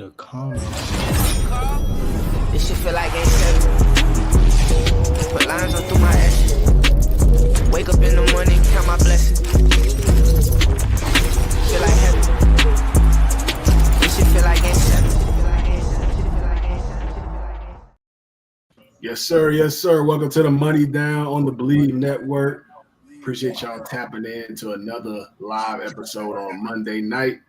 the comments. This shit feel like ain't seven. Put lines on through my ashes. Wake up in the morning, count my blessings. Feel like heaven. This shit feel like ain't seven. Yes, sir. Yes, sir. Welcome to the Money Down on the Believe Network. Appreciate y'all tapping in to another live episode on Monday night.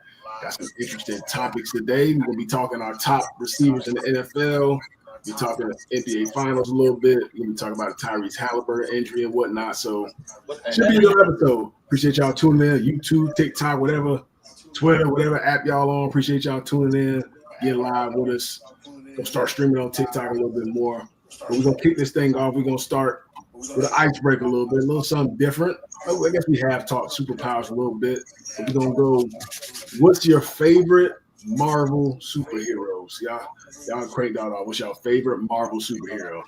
Got some interesting topics today. We're going to be talking our top receivers in the NFL. We're talking NBA Finals a little bit. We're going to be talking about Tyrese Halliburton injury and whatnot. So, should be a good episode. Appreciate y'all tuning in. YouTube, TikTok, whatever, Twitter, whatever app y'all on. Appreciate y'all tuning in. Get live with us. We'll start streaming on TikTok a little bit more. But we're going to kick this thing off. We're going to start with an icebreaker a little bit, a little something different. I guess we have talked superpowers a little bit. But we're going to go, what's your favorite Marvel superheroes? Y'all cranked out on what's your favorite Marvel superhero?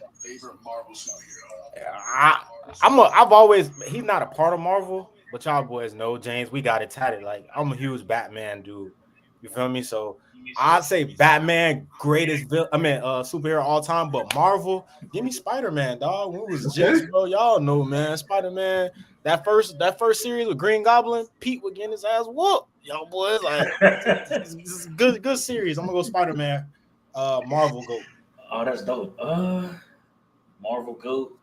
I've always, he's not a part of Marvel, but y'all boys know, James, we got it tatted. Like, I'm a huge Batman dude. You feel me? So I'd say Batman, greatest superhero all time, but Marvel, give me Spider-Man, dog. When we was Jets, bro, y'all know, man. Spider-Man, that first series with Green Goblin, Pete was getting his ass whooped. Y'all boys, like, this is a good series. I'm gonna go Spider-Man. Marvel GOAT. Oh, that's dope. Marvel GOAT.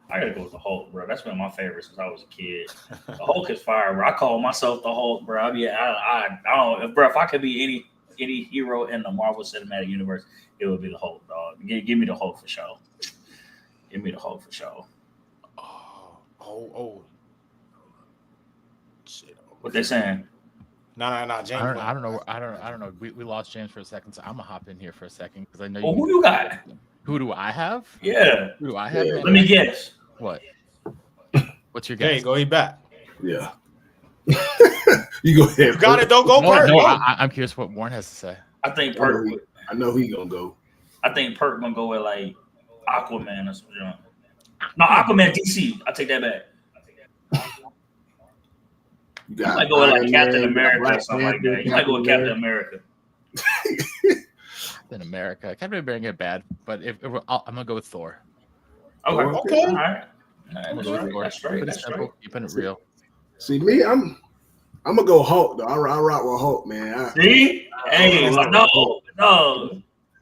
I gotta go with the Hulk, bro. That's been my favorite since I was a kid. The Hulk is fire, bro. I call myself the Hulk, bro. I don't, bro. If I could be any hero in the Marvel Cinematic Universe, it would be the Hulk, dog. Give me the Hulk for sure. Give me the Hulk for sure. Oh. Shit. What they saying? No, James. I don't know. We lost James for a second, so I'm gonna hop in here for a second because I know. Well, who you got? Who do I have? Yeah. Who do I have? Yeah. Man? Let me guess. What? What's your There guess? you go. He back. Yeah. You go ahead. You got it. Don't go Perk. No, I'm curious what Warren has to say. I think Perk. I know he gonna go. I think Perk gonna go with like Aquaman or something. No, Aquaman DC. I take that back. You might go with like Captain America or something like that. You might go with Captain America. Captain America. Captain America get bad, but I'm gonna go with Thor. Okay. All right. That's straight. Keeping it real. See me, I'm gonna go Hulk though. I rock with Hulk, man. See? Hey, no.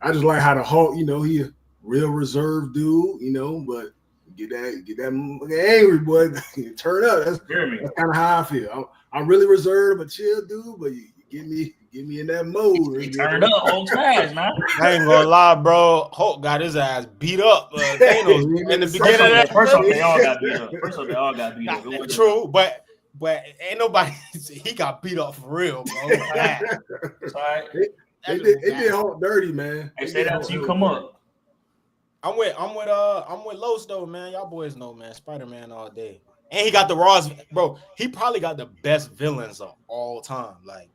I just like how the Hulk, he a real reserved dude, but get that angry boy, turn up. That's kind of how I feel. I'm really reserved, but chill, dude. But you get me in that mode. He turned up Hulk smash, man. I ain't gonna lie, bro. Hulk got his ass beat up. Thanos in the beginning of that. First off, they all got beat up. True, but ain't nobody. He got beat up for real, bro. Right. They did Hulk dirty, man. Hey, say that till you come up. I'm with Los though, man. Y'all boys know, man. Spider-Man all day, and he got the Ross, bro. He probably got the best villains of all time, like.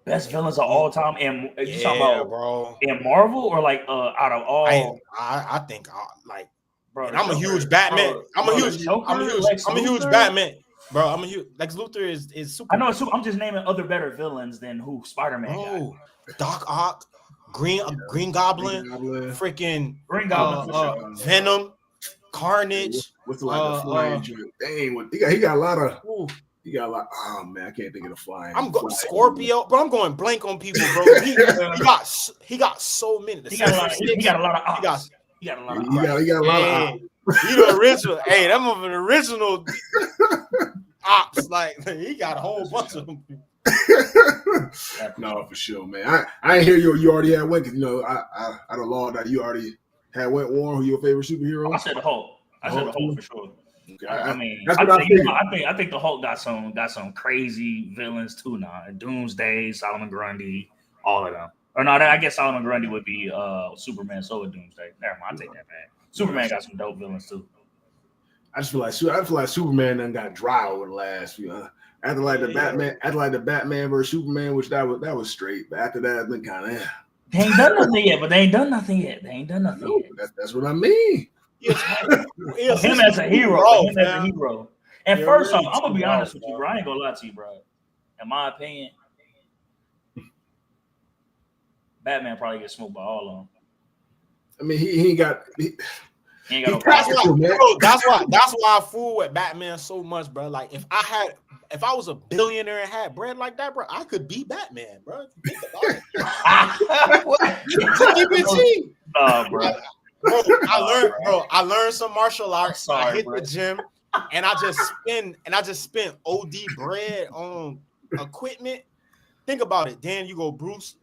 Best villains of all time, and you talking about, bro, in Marvel or like out of all? I think like, bro. I'm a huge Batman. Bro, I'm a huge Batman, bro. I'm a huge Lex Luthor is super. I know. I'm just naming other better villains than who Spider-Man got. Doc Ock, Green Goblin, freaking Green Goblin, Venom, Carnage. What's like the flying drip? Dang, he got a lot of. You got like, oh man, I can't think of the flying. I'm going Scorpio, but I'm going blank on people, bro. He got so many. He got a lot of ops. He got a lot of ops. He the original. Hey, that motherfucker the original ops. Like he got a whole bunch of them. No, for sure, man. I didn't hear you already had one because I don't law that you already had went. Warren, who your favorite superhero? I said the Hulk. I said the Hulk for sure. Okay. I think the Hulk got some crazy villains too now. Doomsday, Solomon Grundy, all of them. Or no, I guess Solomon Grundy would be Superman. So would Doomsday. Never mind, I take that back. Superman got some dope villains too. I feel like Superman done got dry over the last few. After the Batman versus Superman, which that was straight. But after that, it's been kind of. They ain't done nothing yet. No, that's what I mean. Him as a hero. And first off, I'm gonna be honest with you, bro. I ain't gonna lie to you, bro. In my opinion, Batman probably gets smoked by all of them. I mean, he ain't got. He ain't got no That's problem. why, bro, that's why I fool with Batman so much, bro. Like if I was a billionaire and had bread like that, bro, I could be Batman, bro. Think about it. Just keep it cheap. Bro. I learned some martial arts. Sorry, I hit bro. the gym and I just spend OD bread on equipment. Think about it. Then you go Bruce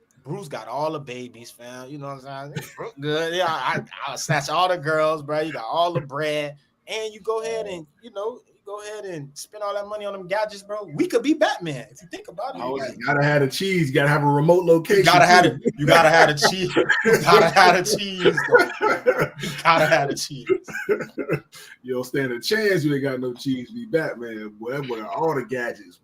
got all the babies, fam. You know what I'm saying? Good. Yeah, I snatch all the girls, bro. You got all the bread, and you go ahead and spend all that money on them gadgets, bro. We could be Batman if you think about it. You gotta have the cheese. You gotta have a remote location. You gotta have it. You gotta have the cheese. You gotta have the cheese. You gotta have the cheese. You don't stand a chance. You ain't got no cheese to be Batman. Boy, that boy got all the gadgets.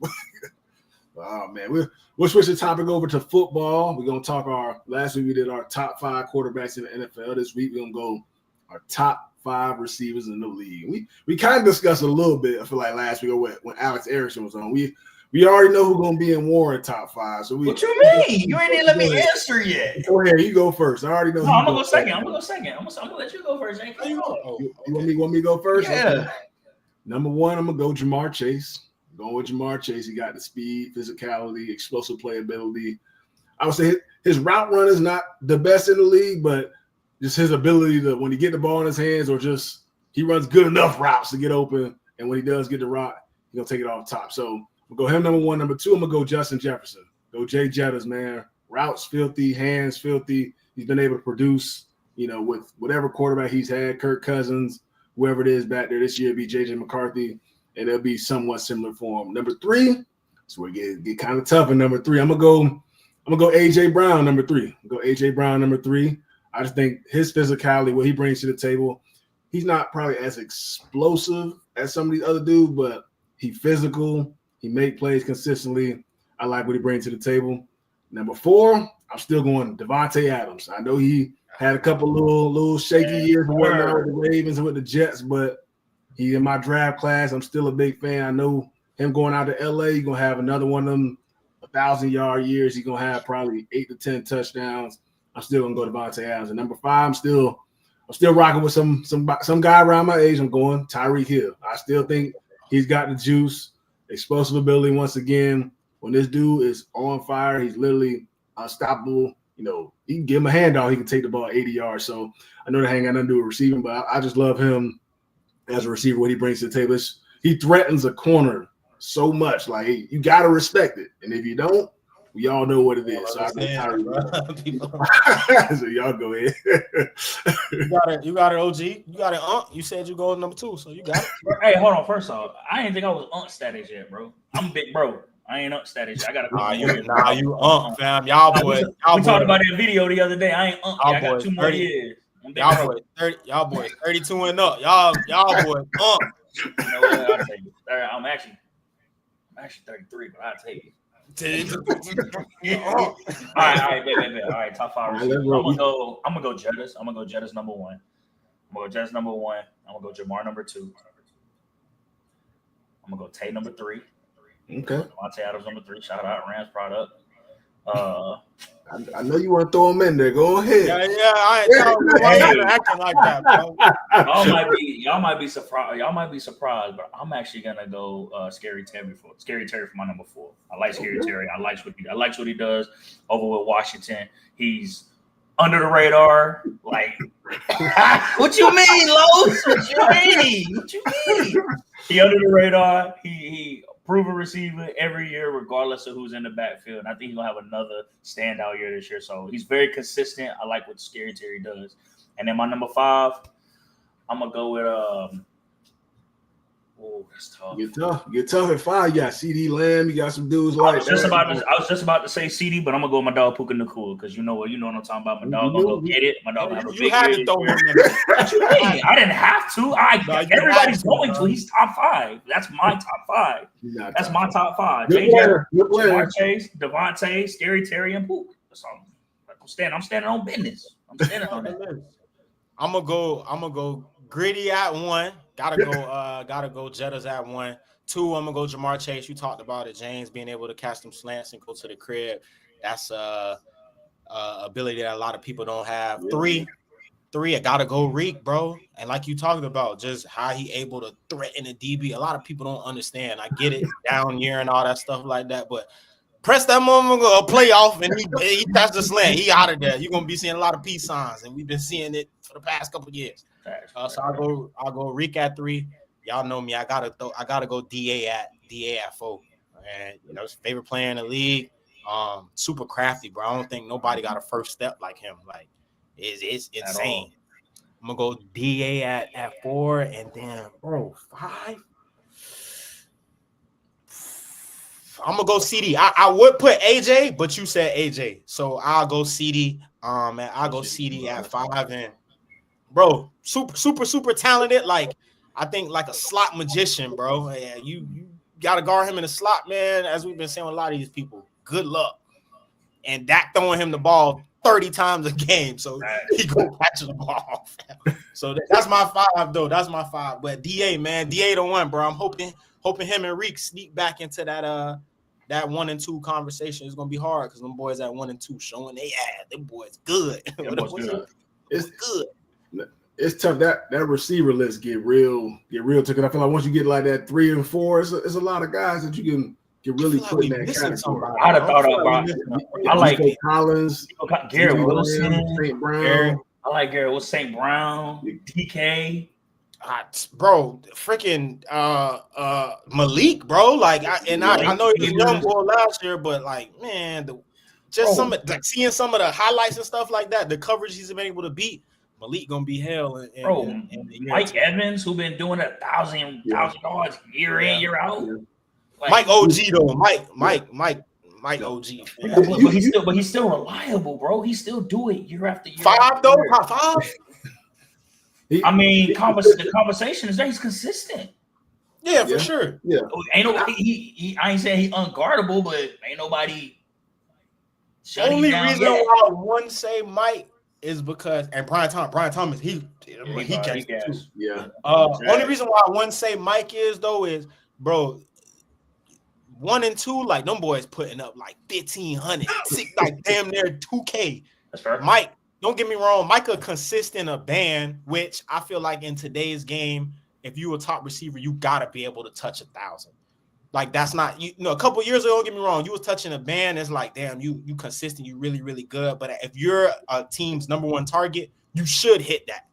Oh man, we'll switch the topic over to football. We're gonna talk last week we did our top 5 quarterbacks in the NFL. This week we're gonna go our top 5 receivers in the league. We kind of discussed it a little bit. I feel like last week when Alex Erickson was on. We already know who's gonna be in Warren top 5. So what you mean? You ain't even let me answer yet. Go ahead, you go first. I already know. No, I'm gonna go second. I'm gonna let you go first. Jake. You want me to go first? Yeah. Okay. Number 1, I'm gonna go Jamar Chase. Going with Jamar Chase, he got the speed, physicality, explosive playability. I would say his route run is not the best in the league, but just his ability to, when he get the ball in his hands, or just he runs good enough routes to get open, and when he does get the route, he's gonna take it off top. So we'll go him number 1. Number 2, I'm gonna go Justin Jefferson. Go Jay Jettas, man. Routes filthy, hands filthy. He's been able to produce, with whatever quarterback he's had, Kirk Cousins, whoever it is back there this year, be JJ McCarthy. And it'll be somewhat similar for him. Number 3, so we get kind of tough in number 3. I'm gonna go AJ Brown number 3. Go AJ Brown number 3. I just think his physicality, what he brings to the table, he's not probably as explosive as some of these other dudes, but he's physical. He make plays consistently. I like what he brings to the table. Number 4, I'm still going Devontae Adams. I know he had a couple little shaky years and whatnot with the Ravens and with the Jets, but he in my draft class. I'm still a big fan. I know him going out to LA, he's gonna have another one of them 1,000-yard years. He's gonna have probably 8 to 10 touchdowns. I'm still gonna go to Devontae Adams. And number 5, I'm still rocking with some guy around my age. I'm going Tyreek Hill. I still think he's got the juice, explosive ability. Once again, when this dude is on fire, he's literally unstoppable. You can give him a handoff, he can take the ball 80 yards. So I know that ain't got nothing to do with receiving, but I just love him as a receiver, what he brings to the table. He threatens a corner so much. Like, hey, you got to respect it. And if you don't, we all know what it is. So I so y'all go ahead. you got it, OG. You got it, You said you go number 2, so you got it. Hey, hold on. First off, I didn't think I was status yet, bro. I'm big bro. I ain't status. I got to you fam. Y'all boy. We talked about that video the other day. I ain't I got 2 more years. Y'all boys 32 and up. Y'all boys You know what? I'll tell you. I'm actually 33, but I'll tell you. All right, baby. All right, top 5 receivers. I'm gonna go Jettas. I'm gonna go Jettas number 1. I'm gonna go Jamar number 2. I'm gonna go Tay number 3. Okay. Devontae Adams number 3. Shout out Rams product. I know you want to throw him in there. Go ahead. Yeah. I ain't acting like that, bro. Y'all might be surprised, but I'm actually gonna go Scary Terry for my number 4. I like Scary Terry. I like what he does over with Washington. He's under the radar. Like, what you mean, Los? What you mean? He under the radar. He proven receiver every year, regardless of who's in the backfield. And I think he's gonna have another standout year this year. So he's very consistent. I like what Scary Terry does. And then my number 5, I'm gonna go with that's tough. Get tough at 5. You got CD Lamb. You got some dudes like. I was just about to say CD, but I'm gonna go with my dog Puka Nacua because you know what I'm talking about. My dog gonna go get it. My dog have a big had year. to throw him in there. What you mean? I didn't have to. Everybody's going to. He's top 5. That's my top 5. That's my top 5. JJ, Jamar Chase, Devontae, Scary Terry, and Puka. That's all. I'm standing on business. I'm standing on that. I'm gonna go Gritty at 1. Gotta go Jettas at 1. 2, I'm gonna go Jamar Chase. You talked about it, James, being able to catch them slants and go to the crib. That's ability that a lot of people don't have. Three, I gotta go Reek, bro. And like you talked about, just how he able to threaten the DB. A lot of people don't understand. I get it, down year and all that stuff like that, but press that moment a playoff and he touched the slant. He out of there. You're gonna be seeing a lot of peace signs, and we've been seeing it for the past couple of years. So I'll go Reek at 3. Y'all know me. I gotta go DA at 4. And his favorite player in the league. Super crafty, bro. I don't think nobody got a first step like him. Like it's insane. I'm gonna go DA at 4, and then 5. I'm gonna go CD. I would put AJ, but you said AJ, so I'll go CD. And I'll go CD at 5. And bro, super talented. Like I think like a slot magician, bro. Yeah, you gotta guard him in the slot, man. As we've been saying with a lot of these people, good luck. And Dak throwing him the ball 30 times a game, so he go catch the ball. So that's my 5, though. That's my 5. But DA, man, DA the one, bro. I'm hoping him and Reek sneak back into that 1 and 2 conversation. Is gonna be hard because them boys at 1 and 2 showing them boys good. It's good. It's tough. That receiver list get real took. I feel like once you get like that 3 and 4, it's a lot of guys that you can really put in that category. I'd have thought about. I like Collins, Garrett Wilson, St. Brown. I like Garrett Wilson, St. Brown, DK. Bro, freaking Malik, bro. Like, I know he was young boy last year, but like, man, seeing some of the highlights and stuff like that, the coverage he's been able to beat. Malik gonna be hell. Mike Evans, who been doing 1,000 yards year in, year out. Like, Mike OG though, Mike OG. But he's still reliable, bro. He still do it year after year. 5 though, 5. I mean, the conversation is that he's consistent. Yeah, for sure. Yeah, ain't nobody. I ain't saying he's unguardable, but ain't nobody. Only reason why I wouldn't say Mike is because Brian Thomas, he catches too. Yeah. Only reason why I wouldn't say Mike is, bro, 1 and 2, like them boys putting up like 1,500, like damn near 2K. That's fair. Mike, don't get me wrong, Mike a consistent a band, which I feel like in today's game, if you a top receiver, you gotta be able to touch 1,000. Like that's not a couple years ago, don't get me wrong, you was touching a band, it's like damn, you consistent, you really, really good. But if you're a team's number 1 target, you should hit that.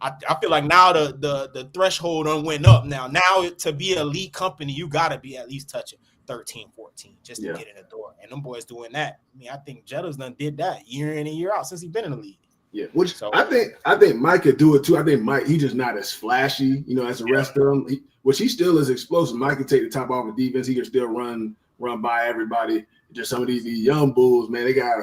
I feel like now the threshold went up. Now to be an elite company, you gotta be at least touching 13, 14 just to get in the door. And them boys doing that. I mean, I think Jettas done did that year in and year out since he's been in the league. Yeah, which I think Mike could do it too. I think Mike, he's just not as flashy, as the rest of them. Which he still is explosive. Mike can take the top off of defense. He can still run by everybody. Just some of these young bulls, man, he's got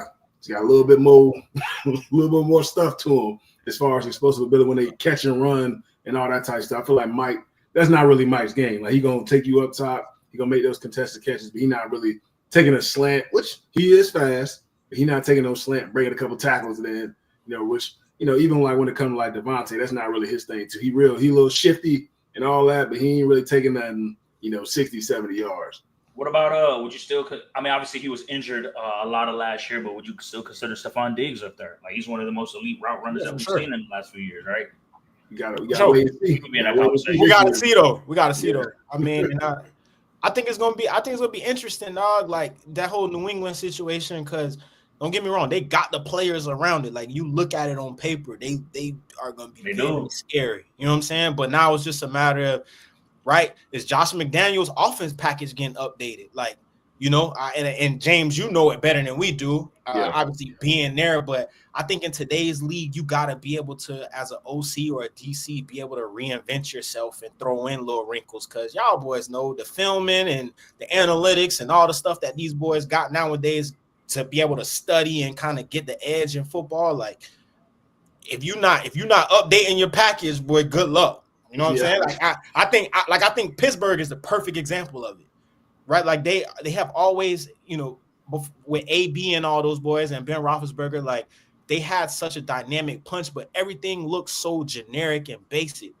a little bit more stuff to him as far as explosive ability when they catch and run and all that type of stuff. I feel like Mike, that's not really Mike's game. Like he gonna take you up top. He gonna make those contested catches, but he's not really taking a slant, which he is fast, but he's not taking no slant, breaking a couple tackles, and then which even like when it comes to like Devontae, that's not really his thing too. He a little shifty and all that, but he ain't really taking nothing 60, 70 yards. What about would you still? I mean, obviously he was injured a lot of last year, but would you still consider Stephon Diggs up there? Like he's one of the most elite route runners that we've seen in the last few years, right? We gotta wait and see. We gotta see though. I mean, I think it's gonna be interesting, dog. Like that whole New England situation, because don't get me wrong, they got the players around it. Like you look at it on paper, they are gonna be very scary. You know what I'm saying? But now it's just a matter of, right? Is Josh McDaniels' offense package getting updated? Like, and James, you know it better than we do. Obviously being there, but I think in today's league, you gotta be able to, as an OC or a DC, be able to reinvent yourself and throw in little wrinkles. Because y'all boys know the filming and the analytics and all the stuff that these boys got nowadays to be able to study and kind of get the edge in football. Like, if you're not updating your package, boy, good luck. You know what I'm saying? Like I think Pittsburgh is the perfect example of it, right? Like they have always, with AB and all those boys and Ben Roethlisberger, like they had such a dynamic punch, but everything looks so generic and basic.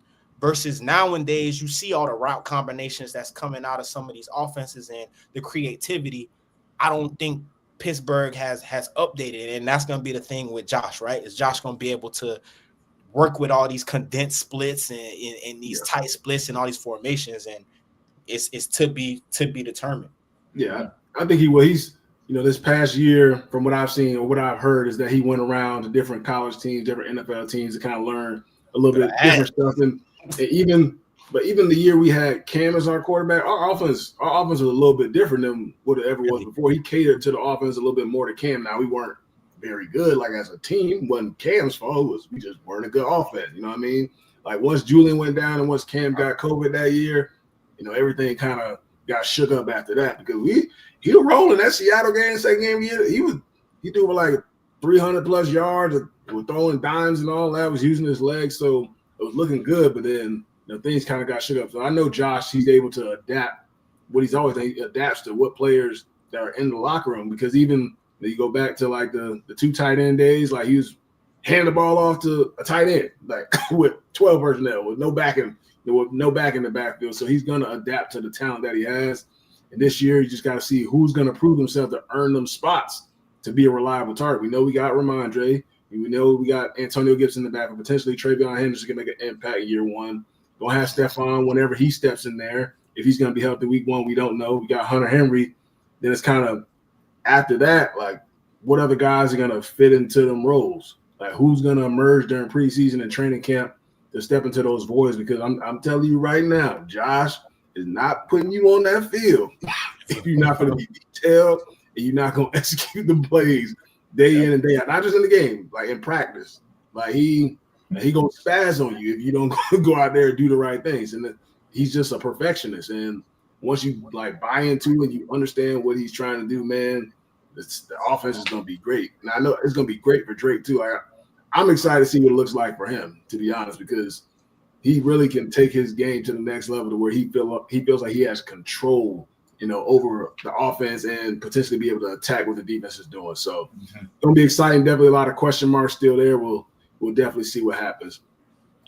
Versus nowadays, you see all the route combinations that's coming out of some of these offenses and the creativity. I don't think Pittsburgh has updated, and that's going to be the thing with Josh, right? Is Josh going to be able to work with all these condensed splits and these tight splits and all these formations, and it's to be determined. Yeah, I think he will. He's, this past year, from what I've seen or what I've heard, is that he went around to different college teams, different NFL teams to kind of learn a little bit different stuff. And even the year we had Cam as our quarterback, our offense was a little bit different than what it ever was before. He catered to the offense a little bit more to Cam. Now, we weren't very good, like as a team. Wasn't Cam's fault. We just weren't a good offense. You know what I mean? Like once Julian went down and once Cam got COVID that year, everything kind of got shook up after that, because he was rolling that Seattle game, second game of the year. He threw for like 300 plus yards, with throwing dimes and all that, was using his legs, so it was looking good. But then things kind of got shook up. So I know Josh, he's able to adapt what he's always done. He adapts to what players that are in the locker room, because even you go back to like the 2 tight end days, like he was handing the ball off to a tight end, like with 12 personnel, with no back in the backfield. So he's going to adapt to the talent that he has. And this year, you just got to see who's going to prove themselves to earn them spots to be a reliable target. We know we got Ramondre. We know we got Antonio Gibson in the back, but potentially Travion Henderson can make an impact year one. Don't have Stephon whenever he steps in there. If he's going to be healthy week one, we don't know. We got Hunter Henry. Then it's kind of after that, like what other guys are going to fit into them roles? Like who's going to emerge during preseason and training camp to step into those voids? Because I'm telling you right now, Josh is not putting you on that field if you're not going to be detailed and you're not going to execute the plays day in and day out. Not just in the game, like in practice. Like he going to spaz on you if you don't go out there and do the right things. And he's just a perfectionist. And once you like buy into and you understand what he's trying to do, man, the offense is going to be great. And I know it's going to be great for Drake too. I'm excited to see what it looks like for him, to be honest, because he really can take his game to the next level to where he feels like he has control, over the offense and potentially be able to attack what the defense is doing. So it's going to be exciting. Definitely a lot of question marks still there. We'll definitely see what happens.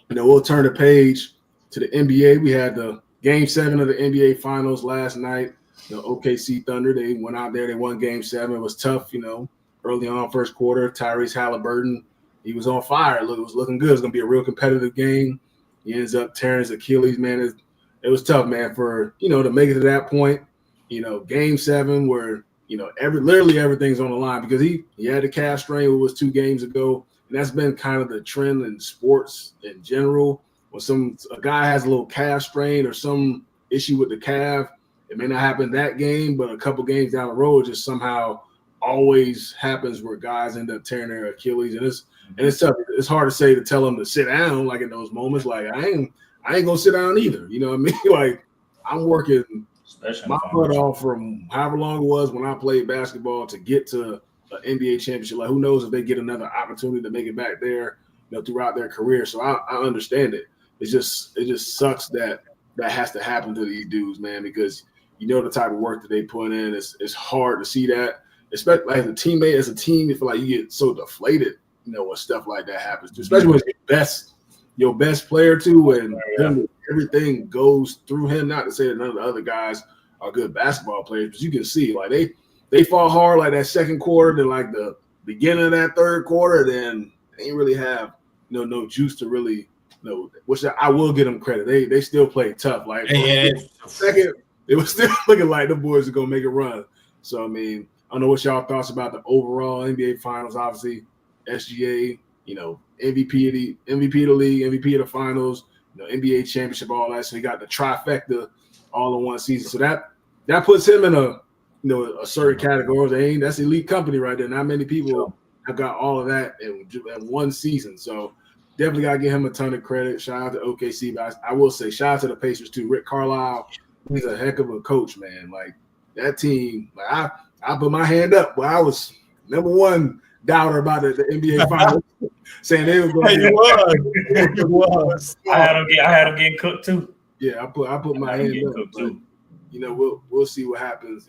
We'll turn the page to the NBA. We had the Game 7 of the NBA Finals last night. The OKC Thunder, they went out there. They won Game 7. It was tough, early on first quarter. Tyrese Halliburton, he was on fire. It was looking good. It was going to be a real competitive game. He ends up tearing his Achilles, man. It was tough, man, for, to make it to that point. Game 7 where, literally everything's on the line, because he had the calf strain. It was 2 games ago. And that's been kind of the trend in sports in general. When a guy has a little calf strain or some issue with the calf, it may not happen that game, but a couple games down the road, just somehow always happens where guys end up tearing their Achilles. And it's tough. It's hard to say to tell them to sit down, like in those moments. Like I ain't gonna sit down either. You know what I mean? Like I'm working my butt off from however long it was when I played basketball to get to an NBA championship. Like who knows if they get another opportunity to make it back there, throughout their career. So I understand it. It just sucks that has to happen to these dudes, man, because the type of work that they put in. It's hard to see that, especially as a teammate, as a team. You feel like you get so deflated, when stuff like that happens, especially when it's your best player too, and everything goes through him. Not to say that none of the other guys are good basketball players, but you can see like they fought hard like that second quarter, then like the beginning of that third quarter, then they ain't really have no juice to really which I will give them credit. They still played tough. Like second, it was still looking like the boys are gonna make a run. So I mean, I don't know what y'all thoughts about the overall NBA Finals. Obviously, SGA, MVP of the league, MVP of the finals, NBA championship, all that. So he got the trifecta all in one season. So that puts him in a certain category. That's elite company right there. Not many people have got all of that in one season. So definitely got to give him a ton of credit. Shout out to OKC. But I will say shout out to the Pacers too. Rick Carlisle, he's a heck of a coach, man. Like that team, like I put my hand up, but I was number one doubter about the NBA Finals, saying they were going to be. He was. I had him getting cooked too. Yeah, I put my hand up too. We'll see what happens.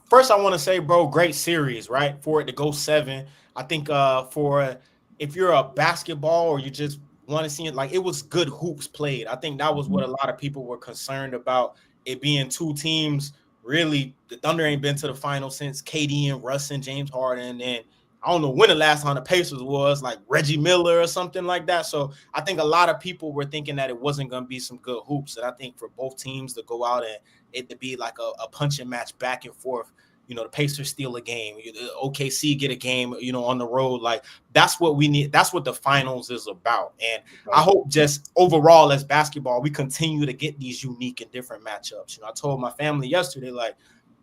First I want to say, bro, great series, right? For it to go 7, I think for if you're a basketball or you just want to see it, like it was good hoops played. I think that was what a lot of people were concerned about, it being 2 teams really, the Thunder ain't been to the final since KD and Russ and James Harden. And I don't know when the last time the Pacers was, like Reggie Miller or something like that. So I think a lot of people were thinking that it wasn't going to be some good hoops. And I think for both teams to go out and it to be like a punching match back and forth, you know, the Pacers steal a game, OKC get a game, you know, on the road. Like, that's what we need. That's what the finals is about. And I hope just overall as basketball, we continue to get these unique and different matchups. You know, I told my family yesterday, like,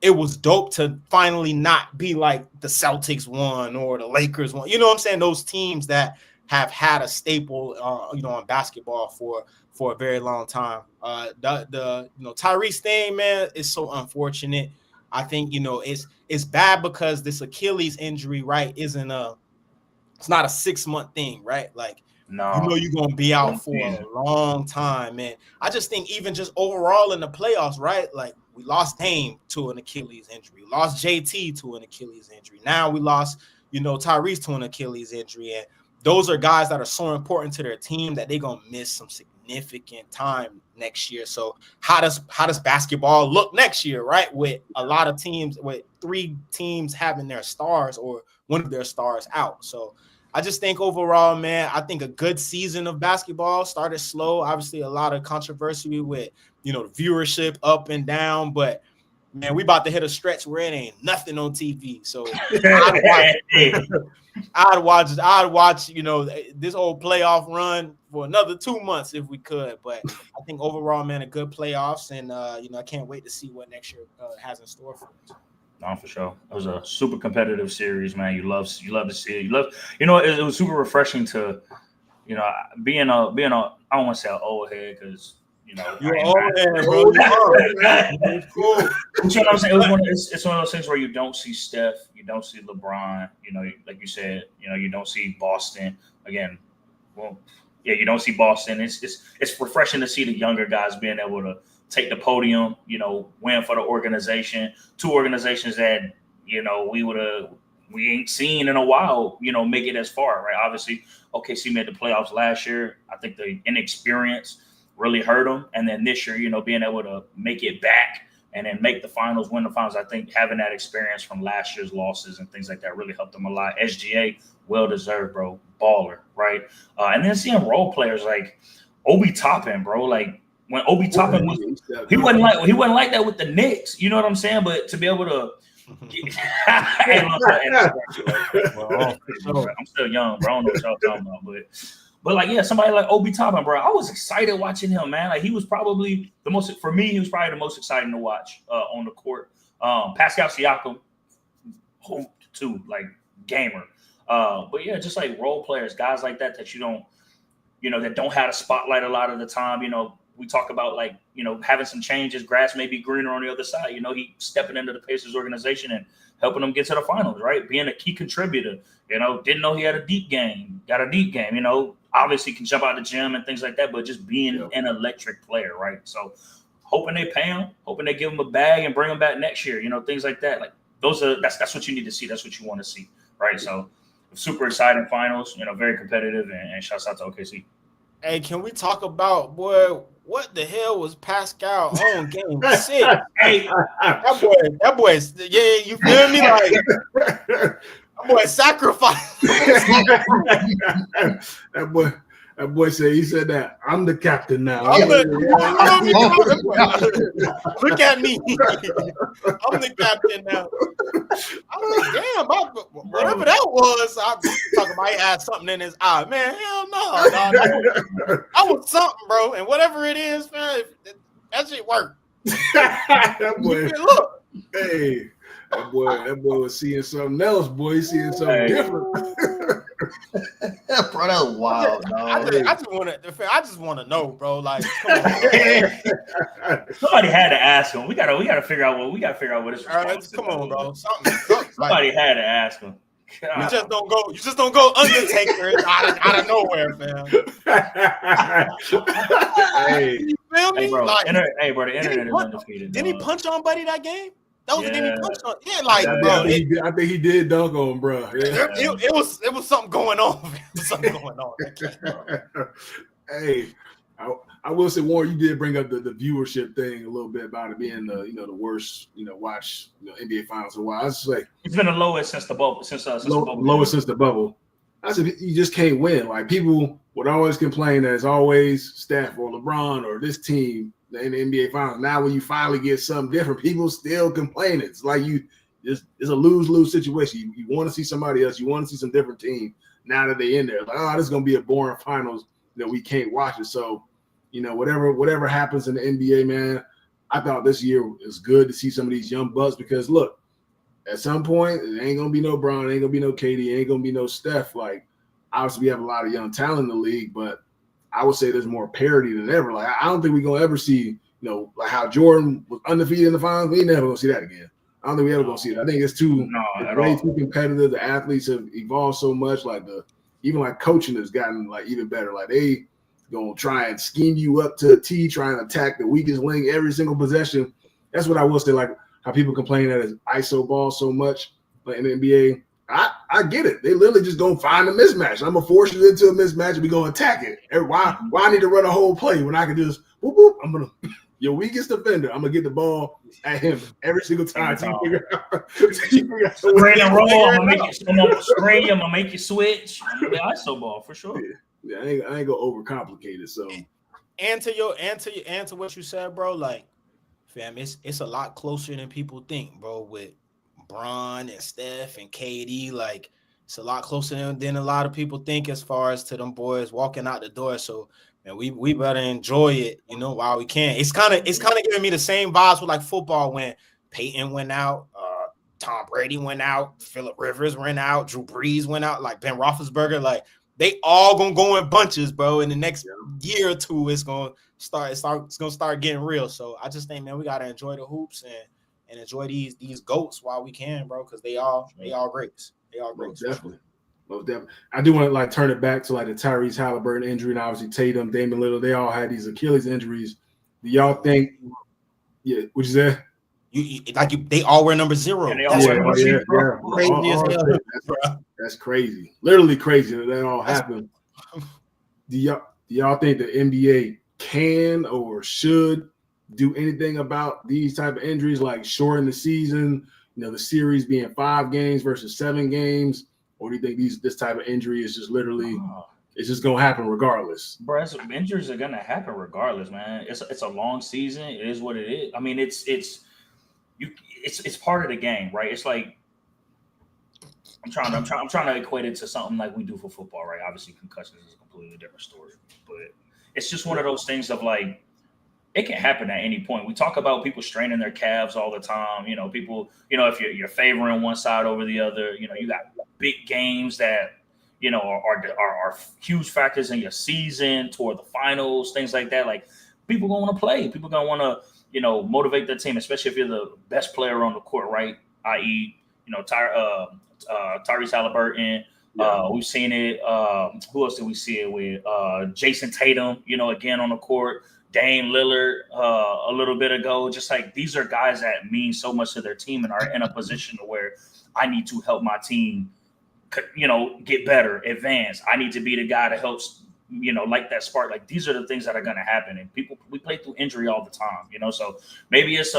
it was dope to finally not be like the Celtics won or the Lakers won. You know what I'm saying? Those teams that have had a staple, you know, on basketball for a very long time. The you know, Tyrese thing, man, is so unfortunate. I think, you know, it's bad because this Achilles injury, right, it's not a 6-month thing, right? Like, No, you know, you're going to be out for a long time, man. I just think even just overall in the playoffs, right? Like, we lost Dame to an Achilles injury, lost JT to an Achilles injury. Now we lost, you know, Tyrese to an Achilles injury. And those are guys that are so important to their team that they're going to miss some significant time next year. So how does basketball look next year, right? With a lot of teams, with 3 teams having their stars or one of their stars out. So I just think overall, man, I think a good season of basketball started slow. Obviously, a lot of controversy with, you know, the viewership up and down, but man, we about to hit a stretch where it ain't nothing on TV. So I'd watch, you know, this whole playoff run for another 2 months if we could. But I think overall, man, a good playoffs, and you know, I can't wait to see what next year has in store for us. No, for sure. It was a super competitive series, man. You love to see it. You know, it was super refreshing to, you know, being a I don't want to say an old head because, you know, you're old head, bro. It's cool. You know what I'm saying? It's one of those things where you don't see Steph, you don't see LeBron, you know, like you said, you know, you don't see Boston again. Well, yeah, you don't see Boston. It's refreshing to see the younger guys being able to take the podium, you know, win for the organization. 2 organizations that, you know, we ain't seen in a while, you know, make it as far, right? Obviously, OKC made the playoffs last year. I think the inexperience really hurt them. And then this year, you know, being able to make it back and then make the finals, win the finals, I think having that experience from last year's losses and things like that really helped them a lot. SGA, well-deserved, bro. Baller, right? And then seeing role players like Obi Toppin, bro, like, when Obi Toppin was, he wasn't like that with the Knicks, you know what I'm saying? But to be able to, I'm still young, bro. I don't know what y'all talking about, but like, yeah, somebody like Obi Toppin, bro. I was excited watching him, man. Like, he was probably the most exciting to watch on the court. Pascal Siakam, too, like, gamer. But yeah, just like role players, guys like that you don't, you know, that don't have a spotlight a lot of the time, you know. We talk about, like, you know, having some changes, grass may be greener on the other side. You know, he stepping into the Pacers organization and helping them get to the finals, right? Being a key contributor, you know, didn't know he had a deep game, got a deep game, you know, obviously can jump out the gym and things like that, but just being an electric player, right? So hoping they pay him, hoping they give him a bag and bring him back next year, you know, things like that. Like, that's what you need to see. That's what you want to see, right? So super exciting finals, you know, very competitive, and shouts out to OKC. Hey, can we talk about, boy, what the hell was Pascal on game 6? Hey, that boy, yeah, you feel me? Like, that boy sacrificed. That boy said, he said that I'm the captain now. Look at me. I'm the captain now. I was like, damn, whatever that was, I was talking about he had something in his eye. Man, hell no. That was something, bro. And whatever it is, man, that shit worked. That boy, look. Hey, that boy was seeing something else, boy. He's seeing something different. Bro, that was wild, dog. I just want to know, bro. Like, come on. Somebody had to ask him. We gotta figure out what his response is. Come on, bro. Somebody had to ask him. God. You just don't go Undertaker out of nowhere, fam. Hey, you feel me? Hey, bro. Like, the internet is undefeated. Didn't he punch on Buddy that game? That was a game he punched on. Yeah, like, bro. I think he did dunk on, bro. Yeah. It was something going on. Something going on. Hey, I will say, Warren, you did bring up the viewership thing a little bit about it being the worst watch NBA finals in a while. I was just like, it's been the lowest since the bubble lowest since the bubble. I said you just can't win. Like people would always complain that it's always Steph or LeBron or this team in the NBA finals. Now when you finally get something different, people still complain. It's like it's a lose-lose situation. You want to see somebody else. You want to see some different team. Now that they're in there, like, this is gonna be a boring finals that we can't watch it. So, whatever happens in the NBA, man, I thought this year was good to see some of these young bucks because look, at some point, it ain't gonna be no Bron, ain't gonna be no KD, ain't gonna be no Steph. Like, obviously, we have a lot of young talent in the league, but I would say there's more parity than ever. Like, I don't think we're gonna ever see, like how Jordan was undefeated in the finals. We never gonna see that again. I don't think we ever gonna see it. I think it's way too competitive. The athletes have evolved so much. Like even coaching has gotten like even better. Like they gonna try and scheme you up to a T, try and attack the weakest link every single possession. That's what I will say. Like how people complain that it's ISO ball so much, like in the NBA. I get it. They literally just gonna find a mismatch. I'm gonna force you into a mismatch and we gonna attack it. Why I need to run a whole play when I can just whoop whoop? I'm gonna your weakest defender. I'm gonna get the ball at him every single time. Screen and roll. I'm gonna screen you. I'm gonna make you switch. The ISO ball for sure. Yeah, I ain't gonna overcomplicate it. So, and to what you said, bro. Like, fam, it's a lot closer than people think, bro. With Bron and Steph and KD, like it's a lot closer than a lot of people think as far as to them boys walking out the door. So. And we better enjoy it, while we can. It's kind of giving me the same vibes with like football when Peyton went out, Tom Brady went out, Phillip Rivers went out, Drew Brees went out, like Ben Roethlisberger. Like they all gonna go in bunches, bro. In the next year or two, it's gonna start getting real. So I just think, man, we gotta enjoy the hoops and enjoy these GOATs while we can, bro, because they all greats. They all greats. Definitely. Most definitely. I do want to turn it back to the Tyrese Halliburton injury and obviously Tatum, Damian Lillard. They all had these Achilles injuries. Do y'all think? Yeah, what you said? They all wear number 0. Crazy as hell. That's crazy. Literally crazy that all happened. Do y'all think the NBA can or should do anything about these type of injuries, like shorten the season? The series being 5 games versus 7 games. Or do you think this type of injury is just literally it's just gonna happen regardless? Bro, injuries are gonna happen regardless, man. It's a long season. It is what it is. I mean, it's part of the game, right? It's like I'm trying to equate it to something like we do for football, right? Obviously, concussions is a completely different story, but it's just one of those things of like it can happen at any point. We talk about people straining their calves all the time. People, if you're favoring one side over the other, you got big games that, are huge factors in your season toward the finals, things like that. Like people going to want to play. People going to want to, motivate their team, especially if you're the best player on the court, right? I.e., Tyrese Halliburton. We've seen it. Who else did we see it with? Jason Tatum, again on the court. Dame Lillard a little bit ago. Just like these are guys that mean so much to their team and are in a position to where I need to help my team, get better, advance. I need to be the guy that helps, like that spark. Like these are the things that are going to happen. And we play through injury all the time, so maybe it's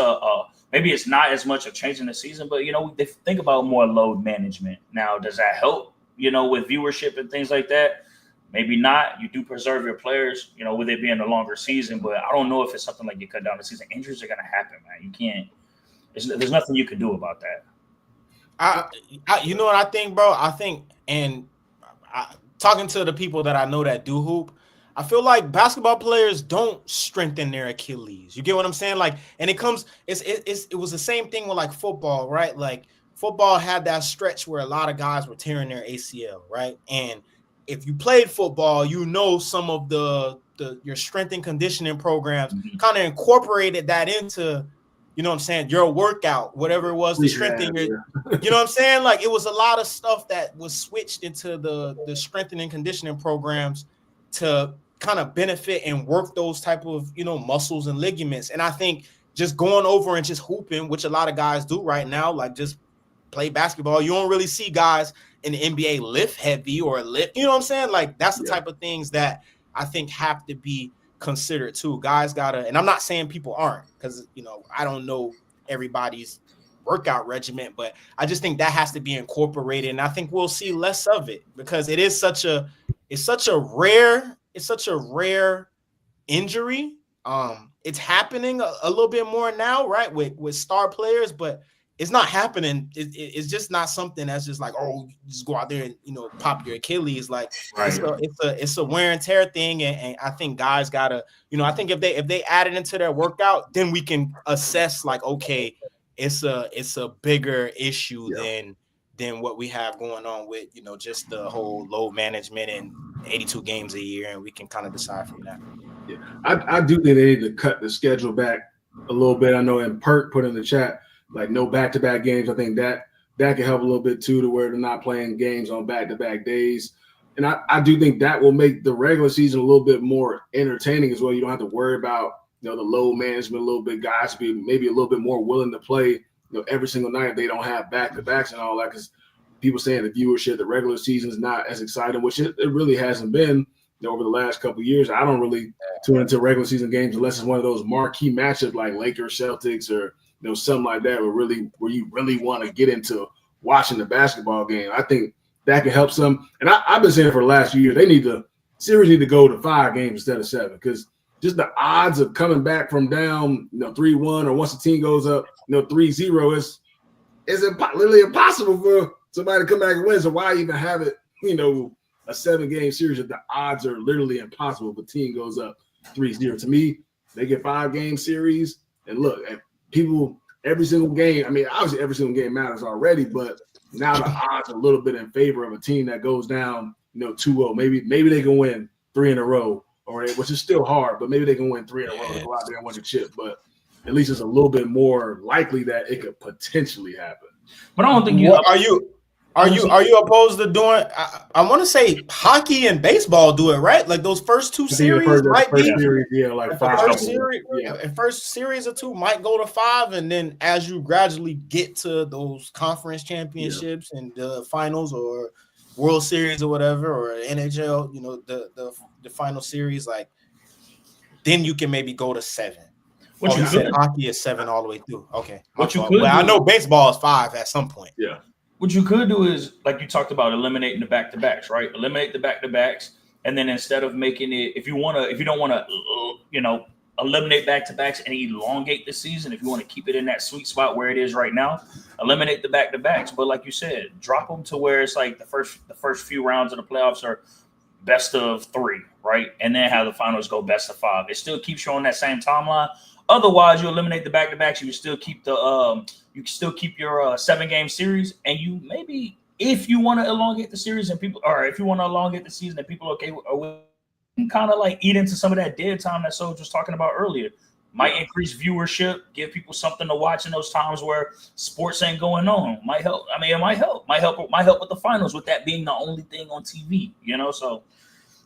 maybe it's not as much of changing the season, but they think about more load management. Now, does that help, with viewership and things like that? Maybe not. You do preserve your players, with it being a longer season, but I don't know if it's something like you cut down the season. Injuries are going to happen, man. You can't. There's nothing you can do about that. You know what I think, bro? I think, talking to the people that I know that do hoop, I feel like basketball players don't strengthen their Achilles. You get what I'm saying? Like, and it was the same thing with like football, right? Like football had that stretch where a lot of guys were tearing their ACL, right? And if you played football, some of your strength and conditioning programs kind of incorporated that into, your workout, whatever it was, the strengthening your, you know what I'm saying? Like it was a lot of stuff that was switched into the strengthening conditioning programs to kind of benefit and work those type of, muscles and ligaments. And I think just going over and just hooping, which a lot of guys do right now, like just play basketball. You don't really see guys in the NBA lift heavy or lift, you know what I'm saying? Like that's the type of things that I think have to be considered too. Guys gotta, and I'm not saying people aren't, because I don't know everybody's workout regimen, but I just think that has to be incorporated, and I think we'll see less of it because it's such a rare injury. It's happening a little bit more now, right, with star players, but it's not happening. It's just not something that's just like, oh, just go out there and pop your Achilles. Like Right. it's a wear and tear thing, and I think guys gotta, I think if they add it into their workout, then we can assess like, okay, it's a bigger issue than what we have going on with just the whole load management and 82 games a year, and we can kind of decide from that. Yeah, I do think they need to cut the schedule back a little bit. I know, and Perk put in the chat, like no back-to-back games. I think that can help a little bit too, to where they're not playing games on back-to-back days. And I do think that will make the regular season a little bit more entertaining as well. You don't have to worry about the load management a little bit. Guys be maybe a little bit more willing to play every single night if they don't have back-to-backs and all that, because people saying the viewership, the regular season is not as exciting, which it really hasn't been over the last couple of years. I don't really tune into regular season games unless it's one of those marquee matchups like Lakers, Celtics, or something like that, where you really want to get into watching the basketball game. I think that can help some. And I've been saying for the last few years, series need to go to 5 games instead of 7, because just the odds of coming back from down 3-1, or once the team goes up 3-0 is literally impossible for somebody to come back and win. So why even have it a 7-game series if the odds are literally impossible if a team goes up 3-0? To me, they get 5-game series, and look, people, every single game, I mean, obviously every single game matters already, but now the odds are a little bit in favor of a team that goes down 2-0. Maybe they can win 3 in a row, which is still hard, but maybe they can win 3 in a row and go out there and win the chip. But at least it's a little bit more likely that it could potentially happen. But I don't think Are you opposed to doing? I want to say hockey and baseball do it, right? Like those first 2 series might be. Like 5. First series or 2 might go to 5, and then as you gradually get to those conference championships and the finals or World Series or whatever, or NHL, the final series, like then you can maybe go to 7. What you said hockey is 7 all the way through. Okay. What you could? I know baseball is 5 at some point. Yeah. What you could do is, like you talked about, eliminating the back-to-backs, right? Eliminate the back-to-backs, and then instead of making it, if you don't want to, eliminate back-to-backs and elongate the season, if you want to keep it in that sweet spot where it is right now, eliminate the back-to-backs. But like you said, drop them to where it's like the first few rounds of the playoffs are best of 3, right? And then have the finals go best of 5. It still keeps you on that same timeline. Otherwise, you eliminate the back-to-backs. You still keep your 7-game series, and you maybe, if you want to elongate the series and people, or if you want to elongate the season and people are okay with, kind of like eat into some of that dead time that Sojourn was talking about earlier. Might increase viewership, give people something to watch in those times where sports ain't going on. Might help. I mean, it might help. Might help with the finals, with that being the only thing on TV. So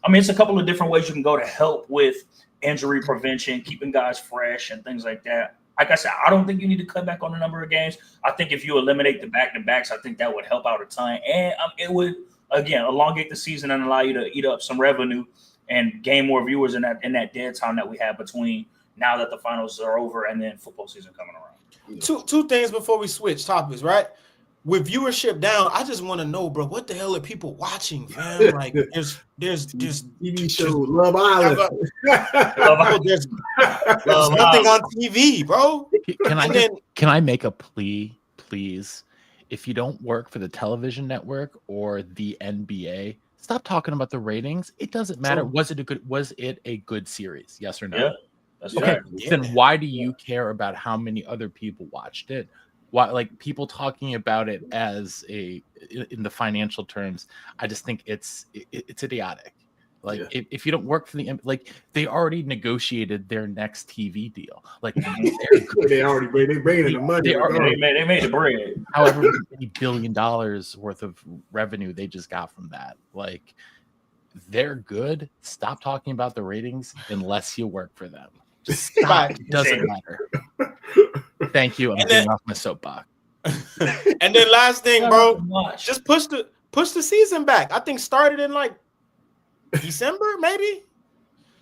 I mean, it's a couple of different ways you can go to help with injury prevention, keeping guys fresh, and things like that. Like I said, I don't think you need to cut back on the number of games. I think if you eliminate the back-to-backs, I think that would help out a ton. And it would, again, elongate the season and allow you to eat up some revenue and gain more viewers in that dead time that we have between now that the finals are over and then football season coming around. Two things before we switch topics, right? With viewership down, I just want to know, bro, what the hell are people watching, fam? Like, there's TV show Love Island. There's nothing on TV, bro. Can I make a plea, please? If you don't work for the television network or the NBA, stop talking about the ratings. It doesn't matter. Sure. Was it a good series? Yes or no? Yeah, that's okay. right. Then why do you care about how many other people watched it? Why, like, people talking about it as in the financial terms? I just think it's idiotic. Like, if you don't work for they already negotiated their next TV deal. Like, they bringing in the money. They made the bread. However many $1 billion worth of revenue they just got from that. Like, they're good. Stop talking about the ratings unless you work for them. Just stop. It doesn't matter. Thank you. I'm getting off my soapbox. And then last thing, bro, just push the season back. I think started in like December, maybe.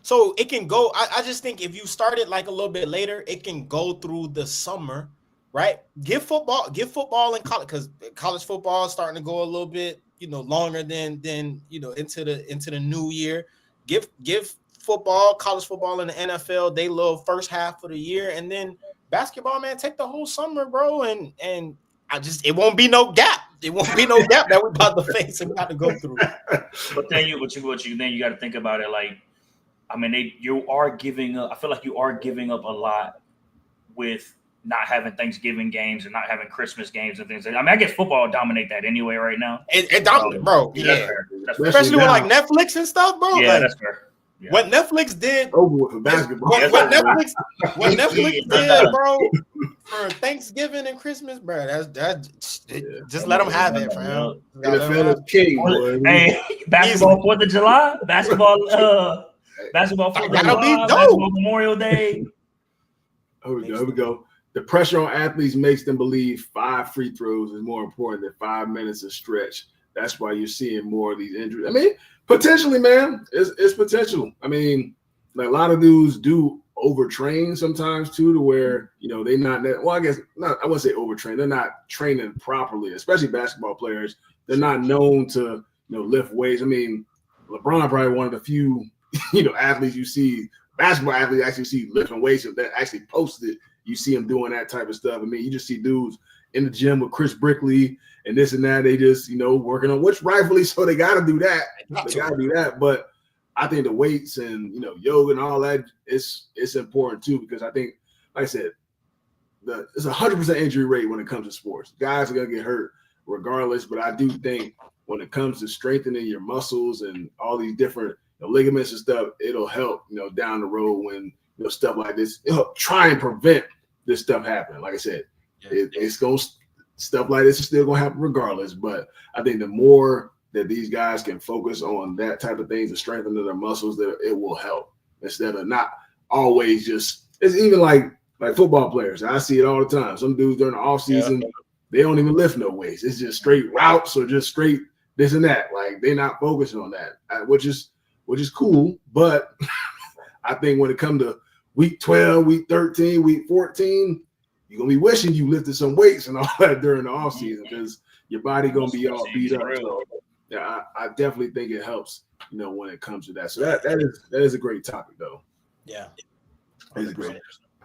So it can go. I just think if you start it like a little bit later, it can go through the summer, right? Give football in college, because college football is starting to go a little bit, longer than into the new year. Give college football in the NFL they little first half of the year, and then basketball, man, take the whole summer, bro, and it won't be no gap. It won't be no gap that we're about to face and we got to go through. But then you got to think about it like, I mean, you are giving up. I feel like you are giving up a lot with not having Thanksgiving games and not having Christmas games and things. I mean, I guess football dominate that anyway right now. It dominate, bro. Yeah, Yeah. That's fair. Especially with like Netflix and stuff, bro. Yeah, like, that's fair. Yeah. What Netflix did over with basketball. What Netflix did, bro, for Thanksgiving and Christmas, bro. Just let them have it, fam. NFL is king, boy. Hey, basketball 4th of July, basketball 4th of That'll be July, dope. basketball Memorial Day. Here we go. The pressure on athletes makes them believe 5 free throws is more important than 5 minutes of stretch. That's why you're seeing more of these injuries. I mean, potentially, man, it's potential. I mean, like a lot of dudes do overtrain sometimes too, to where they not that. Well, I guess not. I wouldn't say overtrain. They're not training properly, especially basketball players. They're not known to lift weights. I mean, LeBron probably one of the few athletes you see, basketball athletes actually see lifting weights that actually posted. You see them doing that type of stuff. I mean, you just see dudes in the gym with Chris Brickley and this and that. They just, working on, which rightfully so, they got to do that. They got to do that. But I think the weights and, yoga and all that, it's important too, because I think, like I said, it's 100% injury rate when it comes to sports. Guys are going to get hurt regardless. But I do think when it comes to strengthening your muscles and all these different ligaments and stuff, it'll help, down the road when, stuff like this. It'll try and prevent this stuff happening. Like I said, it's going to, stuff like this is still going to happen regardless. But I think the more that these guys can focus on that type of things and strengthen their muscles, that it will help, instead of not always just, it's even like football players. I see it all the time. Some dudes during the off season, they don't even lift no weights. It's just straight routes or just straight this and that. Like, they're not focusing on that, which is cool. But I think when it comes to week 12, week 13, week 14, you're going to be wishing you lifted some weights and all that during the off season, because your body going to be all beat up. So, yeah, I definitely think it helps, when it comes to that. So that is a great topic, though. Yeah. It's great.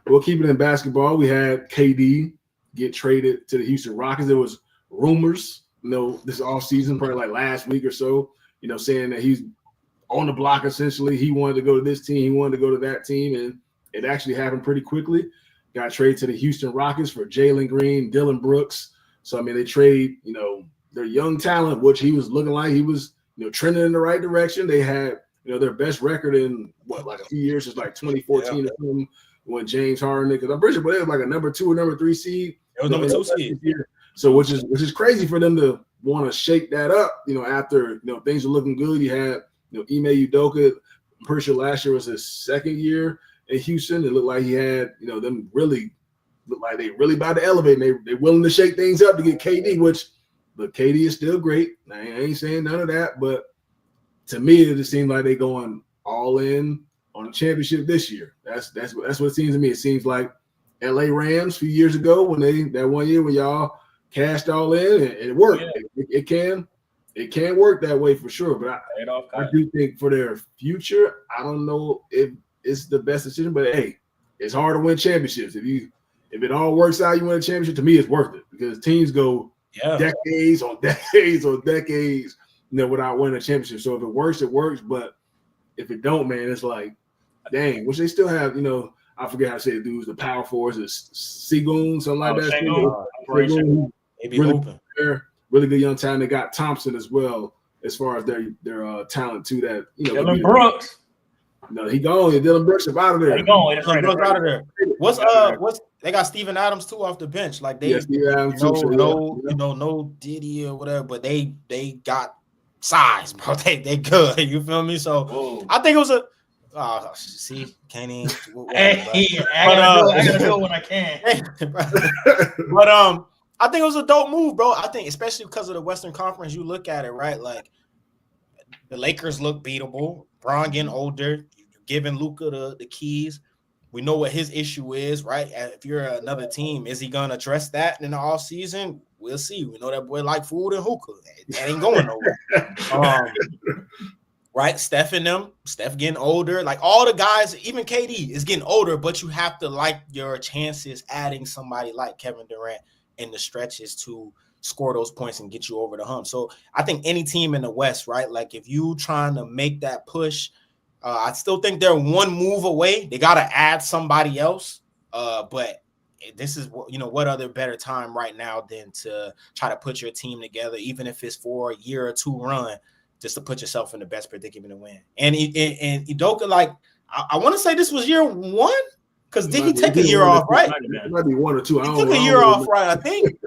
We'll keep it in basketball. We had KD get traded to the Houston Rockets. There was rumors, this offseason, probably like last week or so, saying that he's on the block essentially. He wanted to go to this team, he wanted to go to that team, and it actually happened pretty quickly. Got traded to the Houston Rockets for Jalen Green, Dylan Brooks. So, I mean, they trade, their young talent, which he was looking like he was, trending in the right direction. They had, their best record in like a few years, since like 2014 or something, when James Harden, because I'm pretty sure they was like a number 2 or number 3 seed. It was number 2 seed. So, which is crazy for them to want to shake that up, after, things are looking good. You had, Ime Udoka, I'm pretty sure last year was his second year in Houston. It looked like he had, them really look like they really about to elevate. And they're willing to shake things up to get KD, which, look, KD is still great. I ain't saying none of that, but to me, it just seems like they're going all in on the championship this year. That's what it seems to me. It seems like LA Rams a few years ago when that one year when y'all cashed all in and it worked. Yeah. It can work that way for sure, but I do think for their future, I don't know if it's the best decision, but hey, it's hard to win championships. If it all works out, you win a championship, to me, it's worth it, because teams go decades on decades on decades, without winning a championship. So if it works, it works. But if it don't, man, it's like, dang, which they still have, I forget how to say the dudes, the power forwards, Segun, something like that. Really good young talent. They got Thompson as well, as far as their talent too. That Dylan Brooks. No, he gone. Dylan Brooks is out of there. He gone. That's right. Out of there. What's they got Steven Adams too off the bench. Like they, no Diddy or whatever, but they got size, bro. They good. You feel me? So I think it was a. See, can't even. I gotta do it when I can. But I think it was a dope move, bro. I think especially because of the Western Conference, you look at it, right? Like the Lakers look beatable. Bron getting older. You giving Luka the keys. We know what his issue is, right? And if you're another team, is he gonna address that in the off season? We'll see. We know that boy like food and hookah. That ain't going nowhere. Right? Steph and them, Steph getting older. Like all the guys, even KD is getting older, but you have to like your chances adding somebody like Kevin Durant in the stretches to score those points and get you over the hump. So I think any team in the West, right? Like if you trying to make that push, I still think they're one move away. They got to add somebody else. But this is, what other better time right now than to try to put your team together, even if it's for a year or two run, just to put yourself in the best predicament to win. And Udoka, like, I want to say this was year one, because did he take a year off, right? It might be 1 or 2. He took a year off, right? I think.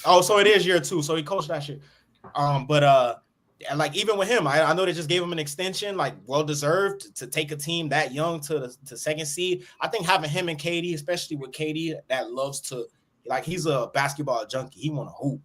Oh, so it is year 2. So he coached that shit. But like even with him, I know they just gave him an extension, like well deserved, to take a team that young to second seed. I think having him and KD, especially with KD that loves to, like, he's a basketball junkie. He want to hoop.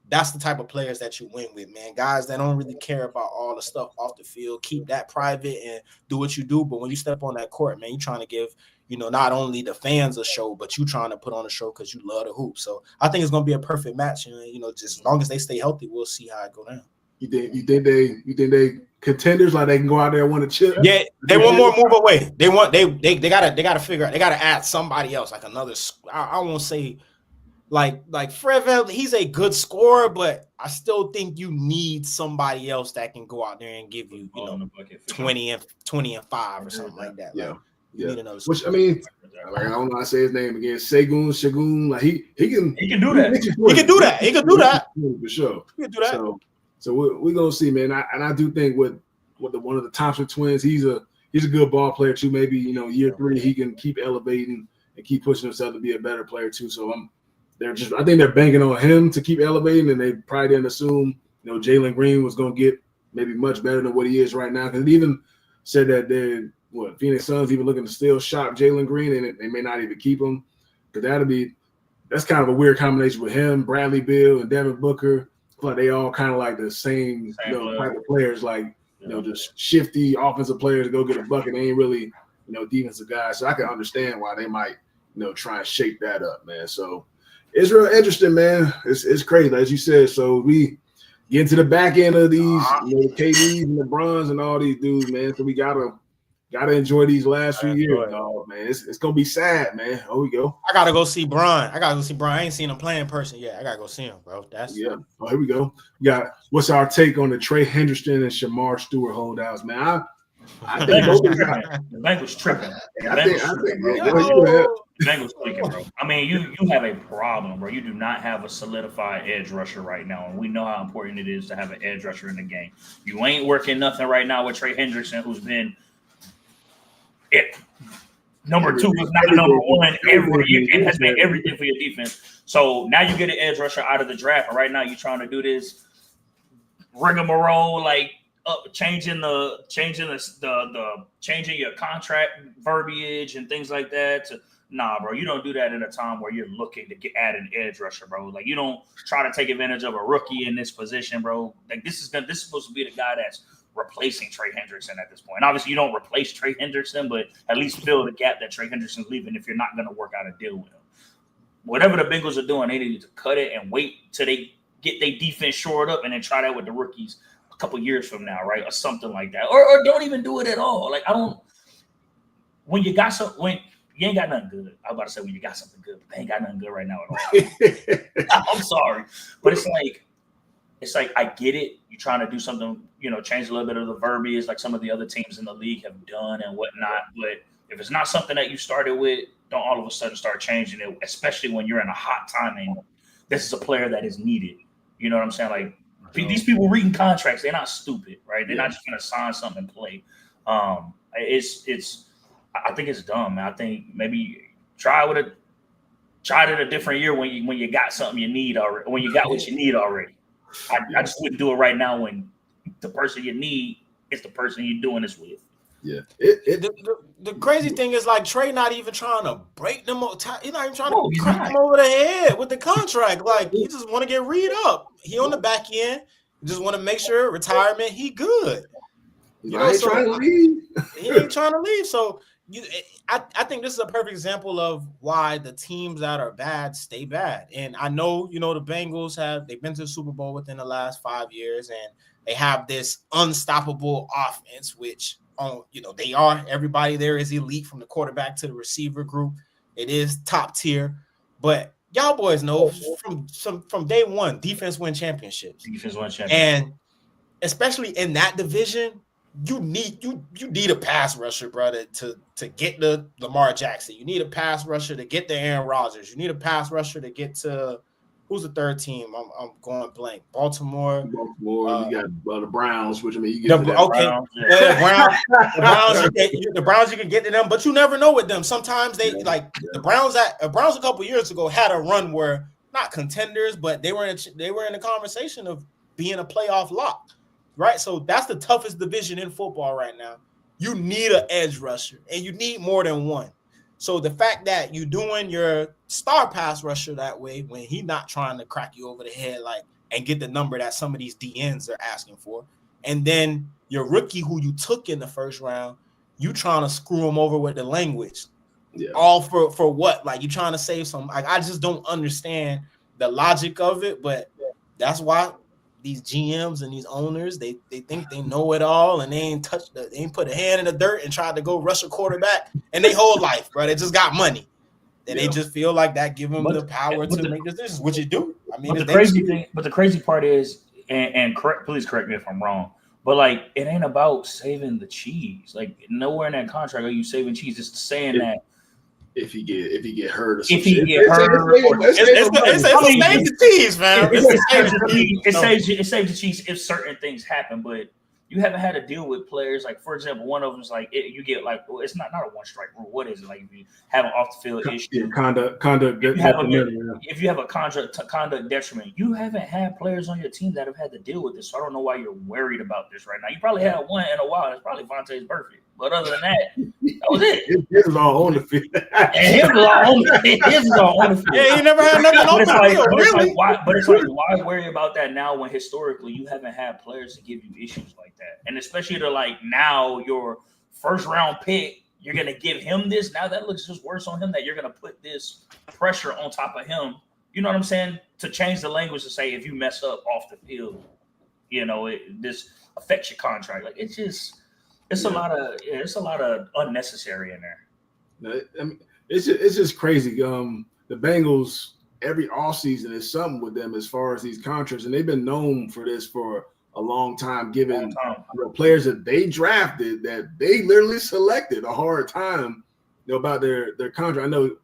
That's the type of players that you win with, man. Guys that don't really care about all the stuff off the field. Keep that private and do what you do. But when you step on that court, man, you're trying to give, not only the fans a show, but you trying to put on a show because you love the hoop. So I think it's going to be a perfect match. And, just as long as they stay healthy, we'll see how it go down. You think they contenders, like they can go out there and win a chip? Yeah, they want more move away. They gotta figure out. They gotta add somebody else, like another. I won't say like Fred VanVleet. He's a good scorer, but I still think you need somebody else that can go out there and give you 20 and 5 or something like that. Yeah. Like, you need another Which scorer. I mean, I don't know how to say his name again. Shagun. Like he can do that. He can do that. He can do that for sure. He can do that. So we're gonna see, man. I do think with one of the Thompson twins, he's a good ball player too. Maybe year 3 he can keep elevating and keep pushing himself to be a better player too. So I think they're banking on him to keep elevating, and they probably didn't assume Jalen Green was gonna get maybe much better than what he is right now. Because they even said that Phoenix Suns even looking to still shop Jalen Green, and they may not even keep him. Because that's kind of a weird combination with him, Bradley Beal, and Devin Booker. But they all kind of like the same type of players, like just shifty offensive players to go get a bucket. They ain't really defensive guys, so I can understand why they might try and shake that up, man. So it's real interesting, man. It's crazy, as you said. So we get into the back end of these KDs and LeBrons and all these dudes, man. So we gotta enjoy these last few years, dog, man. It's gonna be sad, man. Here we go. I gotta go see Bron. I ain't seen him play in person yet. I gotta go see him, bro. Here we go. What's our take on the Trey Hendrickson and Shamar Stewart holdouts, man? I think the bank was tripping. The bank was tweaking, bro. I mean, you have a problem, bro. You do not have a solidified edge rusher right now, and we know how important it is to have an edge rusher in the game. You ain't working nothing right now with Trey Hendrickson, who's been number 2, if not number 1 every year. It has been everything for your defense. So now you get an edge rusher out of the draft, and right now you're trying to do this rigmarole, like changing your contract verbiage and things like that. Nah, bro, you don't do that in a time where you're looking to add an edge rusher, bro. Like, you don't try to take advantage of a rookie in this position, bro. Like, this is supposed to be the guy that's replacing Trey Hendrickson at this point. Obviously, you don't replace Trey Hendrickson, but at least fill the gap that Trey Hendrickson's leaving if you're not going to work out a deal with him. Whatever the Bengals are doing, they need to cut it and wait till they get their defense shored up and then try that with the rookies a couple years from now, right? Or something like that. Or don't even do it at all. Like, when you ain't got nothing good. I was about to say when you got something good, but they ain't got nothing good right now at all. I'm sorry. But it's like I get it. You're trying to do something, change a little bit of the verbiage like some of the other teams in the league have done and whatnot. But if it's not something that you started with, don't all of a sudden start changing it, especially when you're in a hot time and this is a player that is needed. You know what I'm saying? Like, these people reading contracts, they're not stupid, right? They're not just going to sign something and play. I think it's dumb, man. I think maybe try it a different year when you got something you need already, when you got what you need already. I just wouldn't do it right now when the person you need is the person you're doing this with. Yeah. The crazy thing is, like, Trey not even trying to break them. He's not even trying to crack them over the head with the contract. Like, he just want to get read up. He on the back end. Just want to make sure retirement, he good. He ain't trying to leave. He ain't trying to leave. So I think this is a perfect example of why the teams that are bad stay bad. And I know, the Bengals they've been to the Super Bowl within the last 5 years, and they have this unstoppable offense, which they are. Everybody there is elite from the quarterback to the receiver group. It is top tier, but y'all boys know from day one, defense win championships. And especially in that division, you need a pass rusher, brother, to get the Lamar Jackson. You need a pass rusher to get the Aaron Rodgers. You need a pass rusher to get to who's the third team? I'm going blank. Baltimore. You got the Browns, which I mean, you get the Browns. You can get to them, but you never know with them. Sometimes the Browns. The Browns a couple years ago had a run where not contenders, but they were in the conversation of being a playoff lock. Right, so that's the toughest division in football right now. You need an edge rusher, and you need more than one. So the fact that you're doing your star pass rusher that way, when he's not trying to crack you over the head and get the number that some of these DNs are asking for, and then your rookie who you took in the first round, you trying to screw him over with the language, all for what? Like, you trying to save some? I just don't understand the logic of it, but that's why these GMs and these owners, they think they know it all, and they ain't put a hand in the dirt and tried to go rush a quarterback in their whole life, bro. They just got money. And they just feel like that give them the power to make decisions, which you do. I mean, but the crazy part is, and please correct me if I'm wrong, but it ain't about saving the cheese. Like, nowhere in that contract are you saving cheese. It's saying that if he get hurt or something. If he get hurt, it's a save the cheese, man. It saves the cheese if certain things happen, but you haven't had to deal with players for example, one of them is you get it's not a one strike rule. What is it? If you have an off the field issue, conduct. If you have a conduct detriment, you haven't had players on your team that have had to deal with this. So I don't know why you're worried about this right now. You probably had one in a while. It's probably Vontae's birthday. But other than that, that was it. His was all on the field. His was all on the field. Yeah, he never had nothing on the field. Really? Why worry about that now when historically you haven't had players to give you issues like that? And especially to now your first round pick, you're gonna give him this. Now that looks just worse on him that you're gonna put this pressure on top of him. You know what I'm saying? To change the language to say if you mess up off the field, this affects your contract. It's just. It's a lot of unnecessary in there. I mean, it's just crazy. The Bengals every offseason is something with them as far as these contracts, and they've been known for this for a long time, giving players that they drafted that they literally selected a hard time about their contract. I know,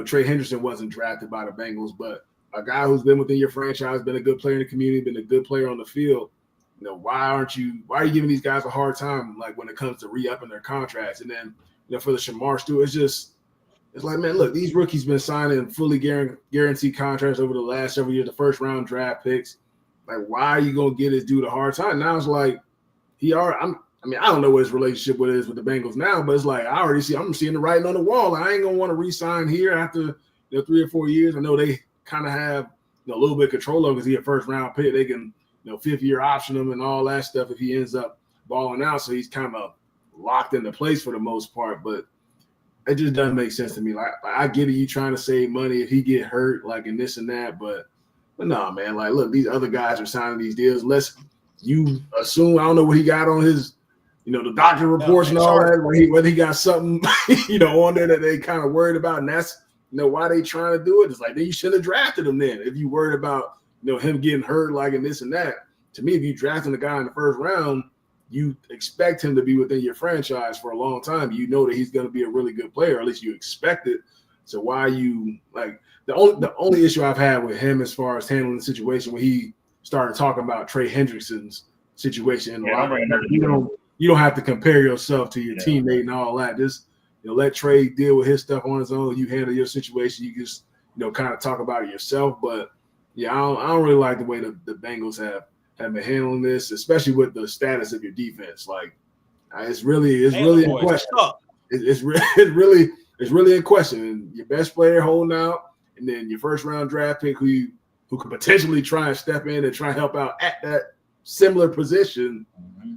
Trey Hendrickson wasn't drafted by the Bengals, but a guy who's been within your franchise, been a good player in the community, been a good player on the field. Why are you giving these guys a hard time when it comes to re-upping their contracts? And then for the Shamar Stewart, it's man, look, these rookies been signing fully guaranteed contracts over the last several years, the first round draft picks. Why are you gonna give this dude a hard time? Now it's I don't know what his relationship is with the Bengals now, but it's I'm seeing the writing on the wall. I ain't gonna want to re-sign here after 3 or 4 years. I know they kind of have a little bit of control over because he's a first round pick. They can 5th year option him and all that stuff if he ends up balling out. So he's kind of locked into place for the most part, but it just doesn't make sense to me. I get it, you trying to save money if he get hurt, and this and that, but no, man. Look, these other guys are signing these deals. Unless you assume, I don't know what he got on his, the doctor reports and all that, whether he got something, on there that they kind of worried about, and that's why they trying to do it. It's then you should have drafted him then if you worried about him getting hurt and this and that. To me, if you drafting a guy in the first round, you expect him to be within your franchise for a long time. You know that he's going to be a really good player, or at least you expect it. So why are you the only issue I've had with him as far as handling the situation when he started talking about Trey Hendrickson's situation. You don't have to compare yourself to your teammate and all that. Just let Trey deal with his stuff on his own. You handle your situation. You just kind of talk about it yourself. But yeah, I don't really like the way the Bengals have been handling this, especially with the status of your defense. It's really in question. It's really in question. And your best player holding out, and then your first round draft pick who could potentially try and step in and try and help out at that similar position.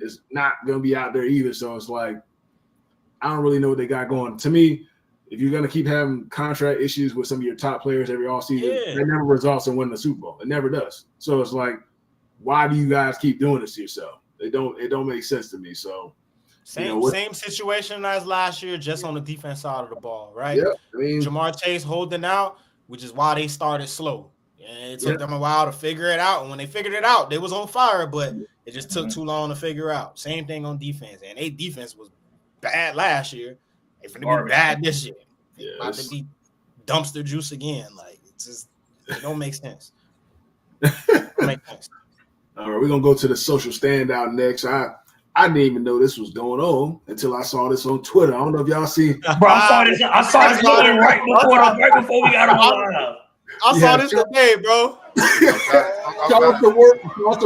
is not going to be out there either. So it's like, I don't really know what they got going. To me, if you're going to keep having contract issues with some of your top players every offseason, it never results in winning the Super Bowl. It never does. So it's like, why do you guys keep doing this to yourself? It don't make sense to me. So same situation as last year, just on the defense side of the ball, right? Yeah, I mean, Jamar Chase holding out, which is why they started slow. And it took them a while to figure it out. And when they figured it out, they was on fire, but it just took too long to figure out. Same thing on defense. And their defense was bad last year. They're going to be bad this year. They're about to be dumpster juice again. Like, it don't make sense. Don't make sense. All right, we're going to go to the social standout next. I didn't even know this was going on until I saw this on Twitter. I don't know if y'all see. Bro, I saw this right before we got on live. I saw this today, bro. Shout out to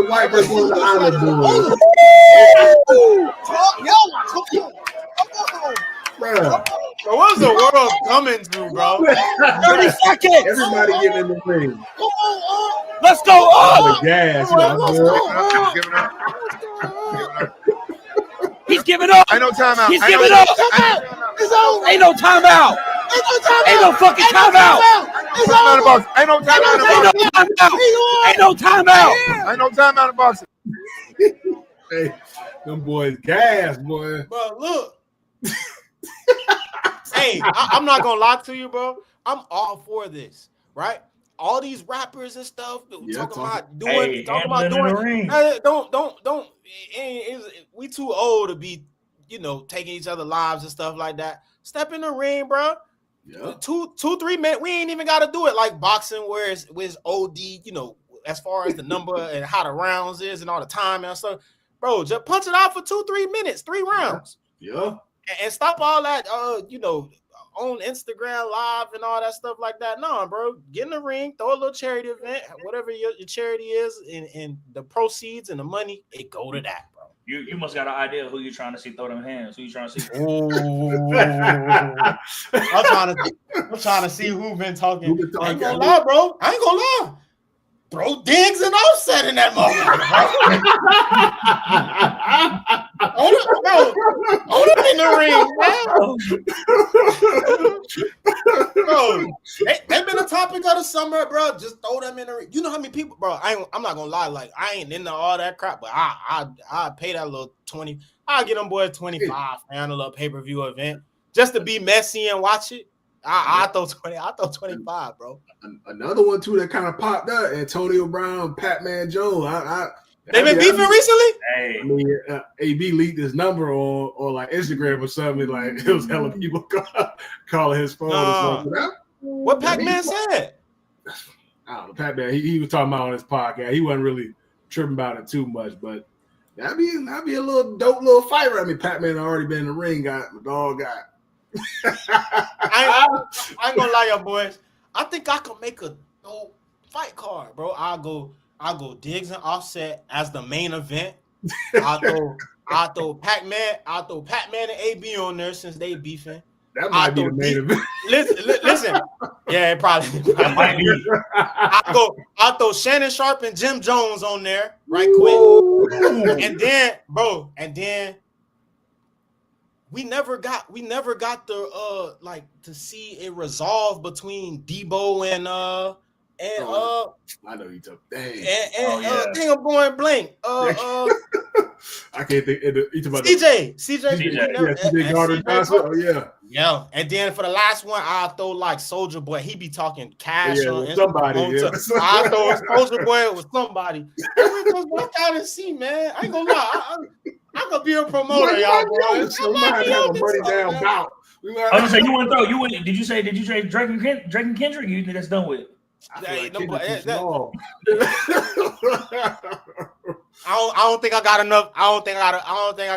White versus one of the Island boys. Bro, what's the world coming to, bro? 30 seconds. Everybody getting in the ring. Let's go. Oh, gas. He's giving up. Ain't no timeout. He's giving up. Ain't no timeout. Ain't no fucking timeout. Ain't no timeout in boxing. Ain't no timeout. Ain't no timeout in boxing. Hey, them boys gas, boy. Bro, look. Hey, I'm not gonna lie to you, bro. I'm all for this, right? All these rappers and stuff talking about doing. Don't. We too old to be, taking each other lives and stuff like that. Step in the ring, bro. Yeah. 2-3 minutes. We ain't even got to do it like boxing, where it's OD. As far as the number and how the rounds is and all the time and stuff, bro. Just punch it out for 2-3 minutes, 3 rounds. Yeah. And stop all that, on Instagram Live and all that stuff like that. No, bro. Get in the ring, throw a little charity event, whatever your charity is, and the proceeds and the money, it go to that, bro. You must got an idea of who you trying to see throw them hands. Who you trying to see? I'm trying to see who been talking. I ain't gonna lie, bro. I ain't gonna lie. Throw Diggs and Offset in that motherfucker, bro. Hold him in the ring, bro. They've been a topic of the summer, bro. Just throw them in the ring. You know how many people, bro? I'm not gonna lie, like I ain't into all that crap, but I pay that little 20. I'll get them boys 25 and a little pay-per-view event just to be messy and watch it. I throw 20. I throw 25, bro. Another one too that kind of popped up: Antonio Brown, Pat-Man Jones. They've been beefing recently. Hey, I mean, AB leaked his number on like Instagram or something. Like it was hella people calling his phone. What Pac-Man said? I don't know. Pac-Man, he was talking about on his podcast. He wasn't really tripping about it too much, but that'd be a little dope little fight. I mean, Pac-Man already been in the ring. The dog got. I ain't gonna lie, y'all boys. I think I could make a dope fight card, bro. I'll go Diggs and Offset as the main event. I'll throw Pac-Man. I'll throw Pac-Man and AB on there since they beefing. That might be the main event. Listen. Yeah, it probably might be. I'll throw Shannon Sharp and Jim Jones on there right quick. And then we never got the to see it resolve between Debo and I know you took thing of going blank. I can't think. CJ. CJ Gardner Johnson. Oh yeah. Yeah, and then for the last one, I'll throw like Soldier Boy. He be talking cash on somebody. I'll throw Soldier Boy with somebody. We just walk out and see, man. I ain't gonna lie. I could be a promoter, y'all boys. Somebody have a money down bout. I was gonna say you wouldn't throw. Did you say Drake and Kendrick? You think that's done with? I don't think I got enough. I don't think I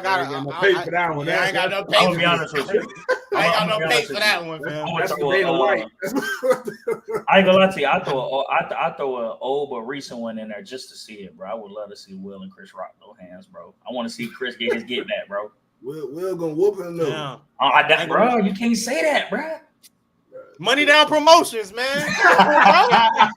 got enough pay for that one. I ain't got enough pay. I'll be honest with you. I ain't got enough pay for that one, man. That's Dana White. I ain't gonna lie to you. I throw an old but recent one in there just to see it, bro. I would love to see Will and Chris rock those hands, bro. I want to see Chris get his get back, bro. Will gonna whoop him though. Bro, you can't say that, bro. Money Down Promotions, man. I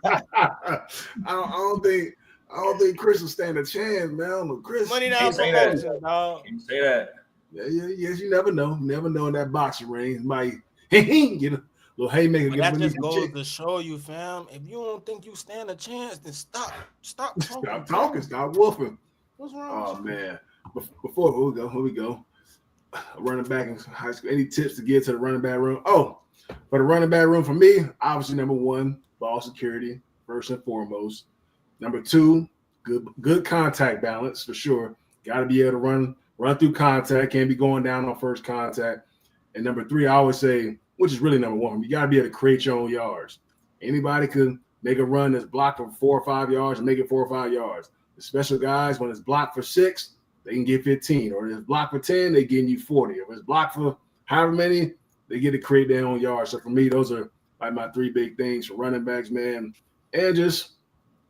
don't think I don't think Chris will stand a chance, man. But Chris, Money down say that. promotions, dog. Can you say that? Yeah, yes, you never know. Never know in that boxing ring. Might get a little haymaker. But Get that beneath just the goes chin. to show you, fam. If you don't think you stand a chance, then stop talking. Stop talking. Stop wolfing. What's wrong? Oh with you? man. Before here we go. Running back in high school. Any tips to get to the running back room? Oh, for the running back room for me, obviously number one, ball security first and foremost. Number two, good contact balance for sure. Got to be able to run through contact. Can't be going down on first contact. And number three, I always say, which is really number one, you got to be able to create your own yards. Anybody could make a run that's blocked for 4 or 5 yards and make it 4 or 5 yards. The special guys, when it's blocked for 6, they can get 15. Or if it's blocked for 10, they're getting you 40. If it's blocked for however many, they get to create their own yards. So for me, those are like my 3 big things for running backs, man. And just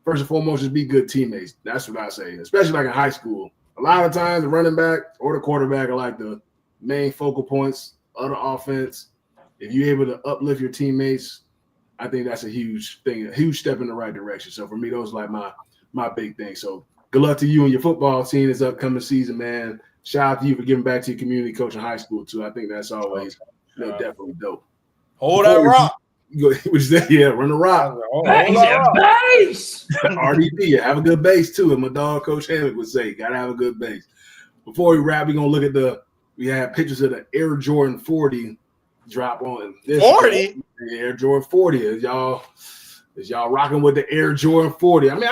first and foremost, just be good teammates. That's what I say, especially like in high school. A lot of times the running back or the quarterback are like the main focal points of the offense. If you're able to uplift your teammates, I think that's a huge thing, a huge step in the right direction. So for me, those are like my big thing. So good luck to you and your football team this upcoming season, man. Shout out to you for giving back to your community coach in high school too. I think that's always definitely dope. Hold that rock. Run the rock. Base. RDP, have a good base too. And my dog Coach Hammock would say, gotta have a good base. Before we wrap, we're gonna look at we have pictures of the Air Jordan 40 drop on this 40. Air Jordan 40. Is y'all rocking with the Air Jordan 40? I mean, I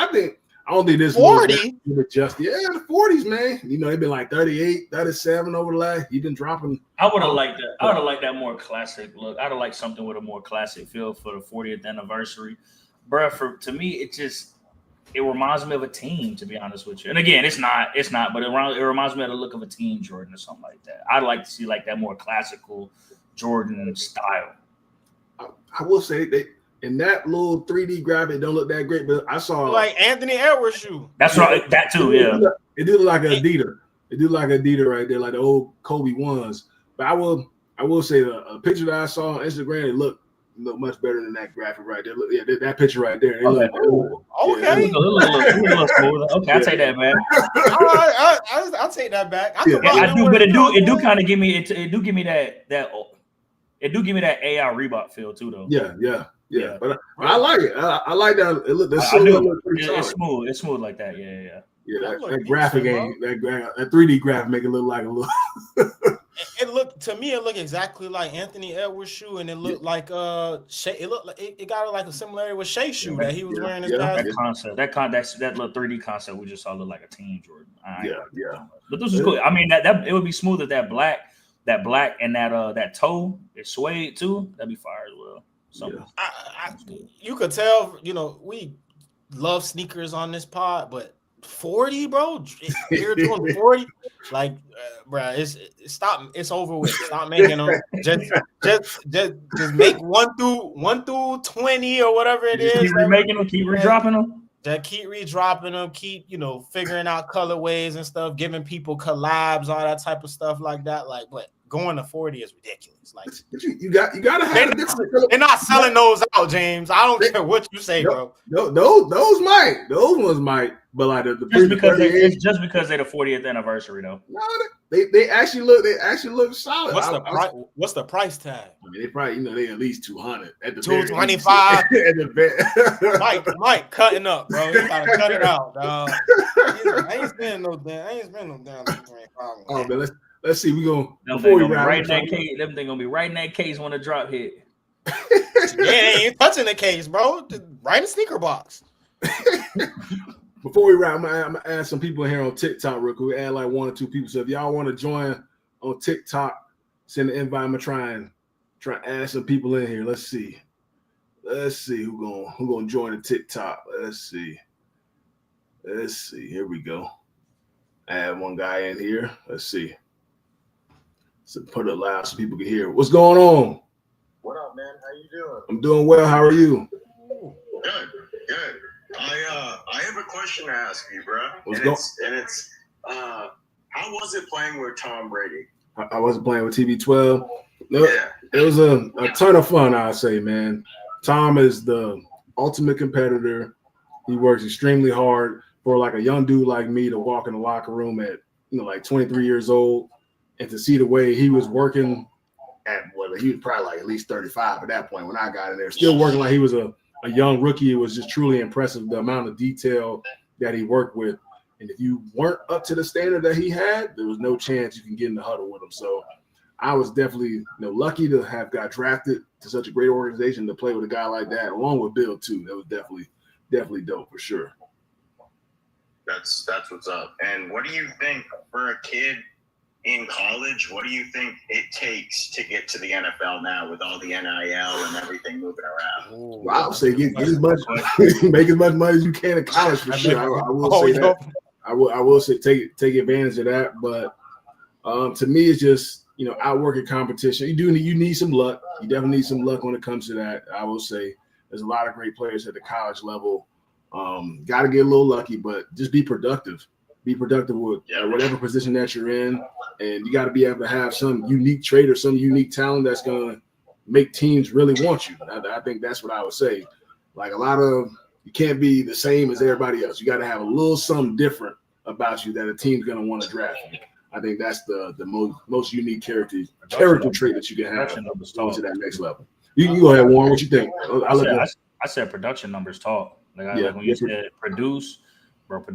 don't think this 40 just the 40s, man. You know, they've been like 38, 37 over the last. You've been dropping. I would have liked that. I would have liked that more classic look. I'd have liked something with a more classic feel for the 40th anniversary. Bruh, to me, it reminds me of a team, to be honest with you. And again, it's not, but it reminds me of the look of a team Jordan or something like that. I'd like to see like that more classical Jordan style. I will say they in that little 3D graphic don't look that great, but I saw like Anthony Edwards shoe. That's right, that too, yeah. It do look like an Adidas. It do look like Adidas right there, like the old Kobe ones. But I will say a picture that I saw on Instagram, it looked much better than that graphic right there. Look, that picture right there. Okay. It look a little smoother. Okay, I'll take that back. I'll take that back. I do, but it do kind of give me it do give me that AI Reebok feel too, though. Yeah. But I like it. I like that. It look. It's smooth. It's smooth like that. Yeah. Yeah, that graphic ain't that 3D graphic make it look like a little. It looked to me. It looked exactly like Anthony Edwards' shoe, and it looked like Shea. It looked like it got like a similarity with Shea's shoe that he was wearing. That concept, that little 3D concept, we just saw look like a team Jordan. Yeah. But this was cool. I mean, that it would be smooth if that black and that toe is suede too. That'd be fire as well. So you could tell. You know, we love sneakers on this pod, but 40, bro. You're doing 40, like, bro. It's over with. Stop making them. Just make 1 through 20 or whatever it is. Keep remaking them. Keep redropping them. Just keep redropping them. Keep figuring out colorways and stuff. Giving people collabs, all that type of stuff like that. Like, but going to 40 is ridiculous. Like, you gotta have. They're not selling those out, James. I don't care what you say, bro. Those ones might. But like just because they're the 40th anniversary, though. No, they actually look solid. What's the price tag? I mean, they probably they at least 200 at the 225. Mike cutting up, bro. You gotta cut it out, dog. I ain't spending no damn 225. Oh man, let's see. We gonna before we wrap right in that case. Them thing gonna be right in that case when the drop hit. They ain't touching the case, bro. Right in the sneaker box. Before we wrap, I'm gonna add some people in here on TikTok real quick. We add like 1 or 2 people. So if y'all want to join on TikTok, send an invite. I'm gonna try and add some people in here. Let's see who gonna join the TikTok. Let's see. Here we go. Add one guy in here. Let's see. So put it loud so people can hear. What's going on? What up, man? How you doing? I'm doing well. How are you? Good. I have a question to ask you, bro. How was it playing with Tom Brady? I wasn't playing with TB12. No, It was a ton of fun, I'd say, man. Tom is the ultimate competitor. He works extremely hard. for like a young dude like me to walk in the locker room at like 23 years old and to see the way he was working at he was probably like at least 35 at that point when I got in there, still working like he was a young rookie. It was just truly impressive, the amount of detail that he worked with. And if you weren't up to the standard that he had, there was no chance you can get in the huddle with him. So I was definitely lucky to have got drafted to such a great organization to play with a guy like that, along with Bill too. That was definitely dope for sure. That's what's up. And what do you think for a kid in college? What do you think it takes to get to the NFL now with all the NIL and everything moving around? Well, I would say get as much, make as much money as you can in college for sure. I will say that. I will say take advantage of that. But to me, it's just outworking competition. You need some luck. You definitely need some luck when it comes to that. I will say there's a lot of great players at the college level. Got to get a little lucky, but just be productive. Be productive with whatever position that you're in, and you got to be able to have some unique trait or some unique talent that's going to make teams really want you. I think that's what I would say. Like you can't be the same as everybody else. You got to have a little something different about you that a team's going to want to draft you. I think that's the most unique character trait that you can have to that next level. You go ahead, Warren. What you think? I said production numbers talk. Like when you said produce, and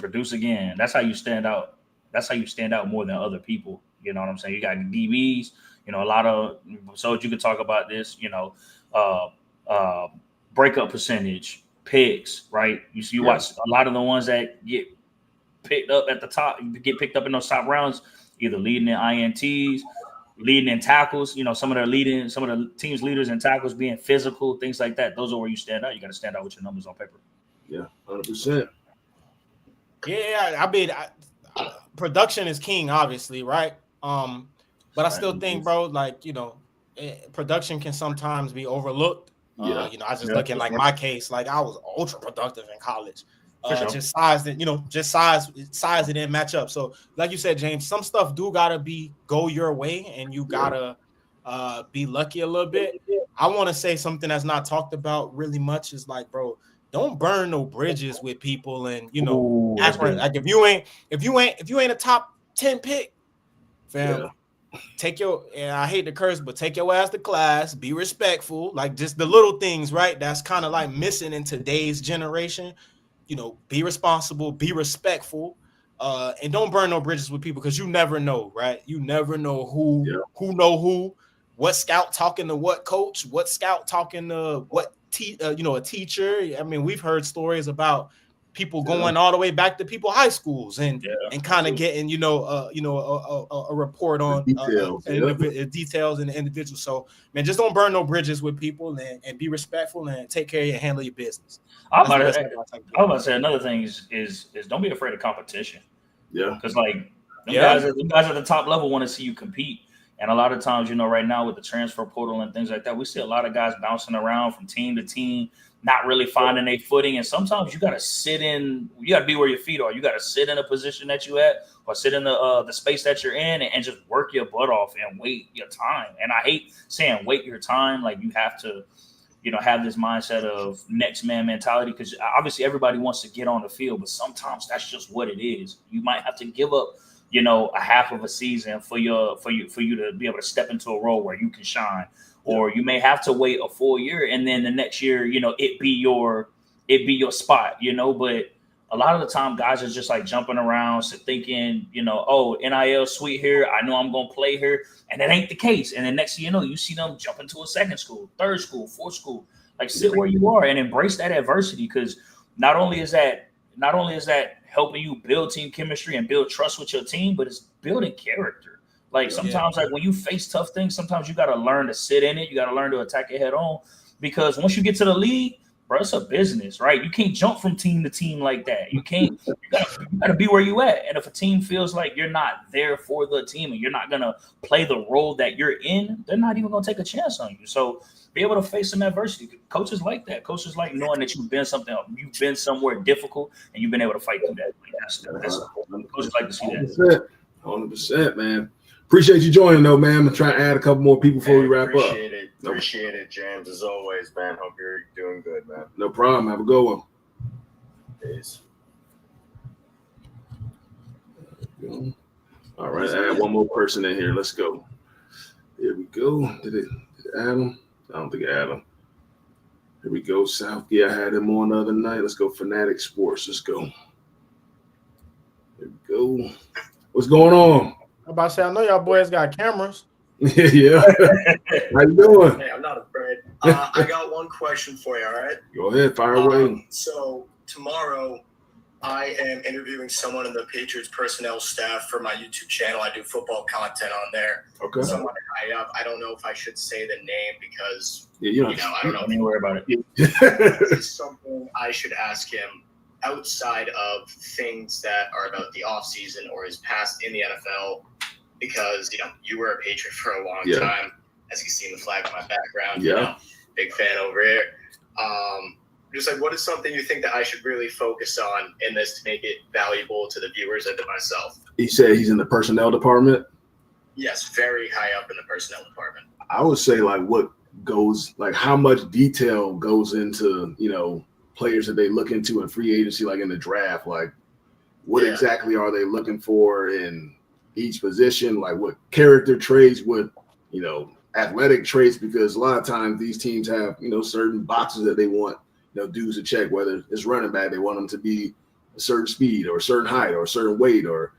produce again. That's how you stand out. That's how you stand out more than other people. You know what I'm saying? You got DBs. A lot of so you could talk about this. Breakup percentage, picks. Right? You watch a lot of the ones that get picked up at the top. Get picked up in those top rounds, either leading in INTs, leading in tackles. Some of the team's leaders in tackles being physical, things like that. Those are where you stand out. You got to stand out with your numbers on paper. Yeah, 100%. Yeah, I mean, production is king, obviously, right? But I still think, bro, like production can sometimes be overlooked. I just look at like my case, like I was ultra productive in college. Sure. Just size that, size it didn't match up. So, like you said, James, some stuff do gotta go your way, and you gotta be lucky a little bit. I want to say something that's not talked about really much is like, bro, don't burn no bridges with people, and ask for like if you ain't a top 10 pick, fam. Take and I hate to curse, but take your ass to class, be respectful, like just the little things, right? That's kind of like missing in today's generation. Be responsible, be respectful, and don't burn no bridges with people because you never know, right? You never know who, what scout talking to what coach, what scout talking to what a teacher. I mean, we've heard stories about people going all the way back to people high schools and kind of getting a report on details and the individual. So man, just don't burn no bridges with people and be respectful and take care of and handle your business. I was about to say another thing is don't be afraid of competition. Yeah, because like guys at the top level want to see you compete. And a lot of times, right now with the transfer portal and things like that, we see a lot of guys bouncing around from team to team, not really finding their footing. And sometimes you got to be where your feet are. You got to sit in a position that you at or sit in the space that you're in and just work your butt off and wait your time. And I hate saying wait your time. Like you have to, have this mindset of next man mentality because obviously everybody wants to get on the field, but sometimes that's just what it is. You might have to give up a half of a season for you to be able to step into a role where you can shine, or you may have to wait a full year and then the next year, it be your spot, but a lot of the time guys are just like jumping around, so thinking, oh, NIL sweet here. I know I'm going to play here. And that ain't the case. And then next thing you know, you see them jump into a second school, third school, fourth school, like sit where you are and embrace that adversity. Cause not only is that helping you build team chemistry and build trust with your team, but it's building character. Like sometimes, like when you face tough things, sometimes you got to learn to sit in it. You got to learn to attack it head on, because once you get to the league, bro, it's a business, right? You can't jump from team to team like that. You can't. You gotta be where you at. And if a team feels like you're not there for the team and you're not gonna play the role that you're in, they're not even gonna take a chance on you. So be able to face some adversity. Coaches like that. Coaches like knowing that you've been somewhere difficult and you've been able to fight through that. That's coaches like to see that. 100%, man. Appreciate you joining, though, man. I'm going to try to add a couple more people before we wrap up. Appreciate it, James, as always, man. Hope you're doing good, man. No problem. Have a good one. Peace. All right, add one more person in here. Let's go. Here we go. Did it add him? I don't think it added him. Here we go. South. Yeah, I had him on the other night. Let's go. Fanatic Sports. Let's go. Here we go. What's going on? I'm about to say, I know y'all boys got cameras. Yeah. How you doing? Hey, I'm not afraid. I got one question for you, all right? Go ahead. Fire away. So tomorrow, I am interviewing someone in the Patriots personnel staff for my YouTube channel. I do football content on there. Okay. Someone high up. I don't know if I should say the name because, Yeah, I don't know. Don't worry about it. Is this something I should ask him outside of things that are about the offseason or his past in the NFL? Because, you were a Patriot for a long time. As you can see in the flag in my background, big fan over here. Just like, what is something you think that I should really focus on in this to make it valuable to the viewers and to myself? He said he's in the personnel department. Yes, very high up in the personnel department. I would say how much detail goes into, players that they look into in free agency, like in the draft, like what exactly are they looking for in each position? Like what character traits, what, athletic traits, because a lot of times these teams have, certain boxes that they want, dudes to check, whether it's running back, they want them to be a certain speed or a certain height or a certain weight or,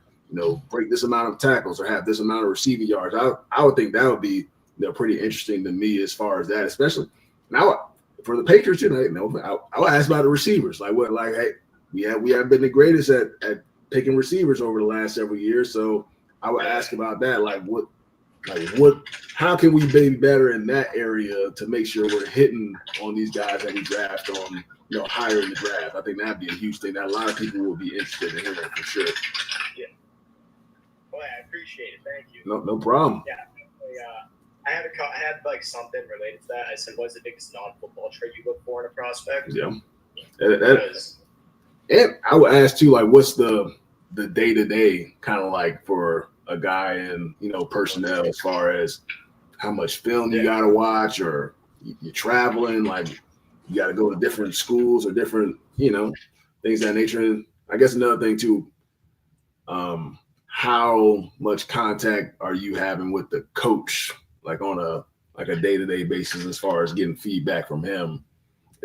break this amount of tackles or have this amount of receiving yards. I would think that would be, pretty interesting to me as far as that, especially now for the Patriots, I would ask about the receivers. Hey, we have been the greatest at picking receivers over the last several years. So I would ask about that. How can we be better in that area to make sure we're hitting on these guys that we draft on, higher in the draft? I think that'd be a huge thing that a lot of people will be interested in hearing for sure. Yeah. Boy, I appreciate it. Thank you. No problem. Yeah. I had something related to that. I said, what's the biggest non-football trait you look for in a prospect? Yeah. And I would ask too, what's the day-to-day kind of like for a guy in, personnel, as far as how much film you got to watch, or you're traveling, you got to go to different schools or different, things of that nature. And I guess another thing too, how much contact are you having with the coach, on a day-to-day basis, as far as getting feedback from him,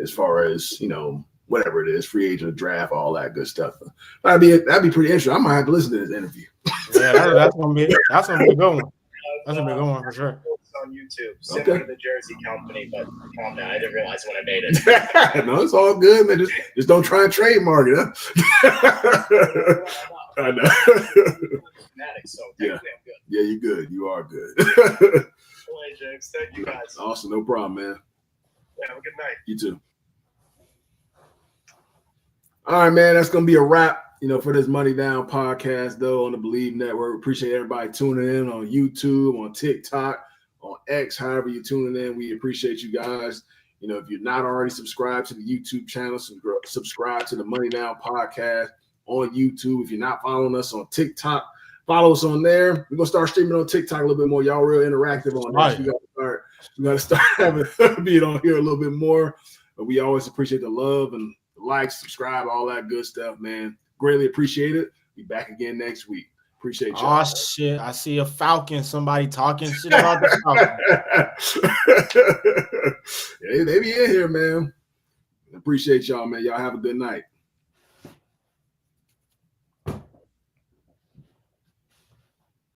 as far as, whatever it is, free agent, draft, all that good stuff. That'd be pretty interesting. I might have to listen to this interview. Yeah, that's gonna be a good one. That's gonna be a good one for sure. It's on YouTube, similar to the Jersey Company, but calm down. I didn't realize when I made it. No, it's all good, man. Just don't try and trademark it. Huh? I know. So yeah, I'm good. Yeah, you're good. You are good. Hey, James. Thank you guys. Awesome, no problem, man. Yeah, have a good night. You too. All right, man. That's gonna be a wrap. For this Money Down podcast, though, on the Believe Network. Appreciate everybody tuning in on YouTube, on TikTok, on X, however you're tuning in. We appreciate you guys. If you're not already subscribed to the YouTube channel, subscribe to the Money Down podcast on YouTube. If you're not following us on TikTok, follow us on there. We're going to start streaming on TikTok a little bit more. Y'all real interactive on that. We got to start having being on here a little bit more. But we always appreciate the love and like, subscribe, all that good stuff, man. Greatly appreciate it. Be back again next week. Appreciate y'all. Oh shit! I see a Falcon. Somebody talking shit about the Falcon. They be in here, man. Appreciate y'all, man. Y'all have a good night.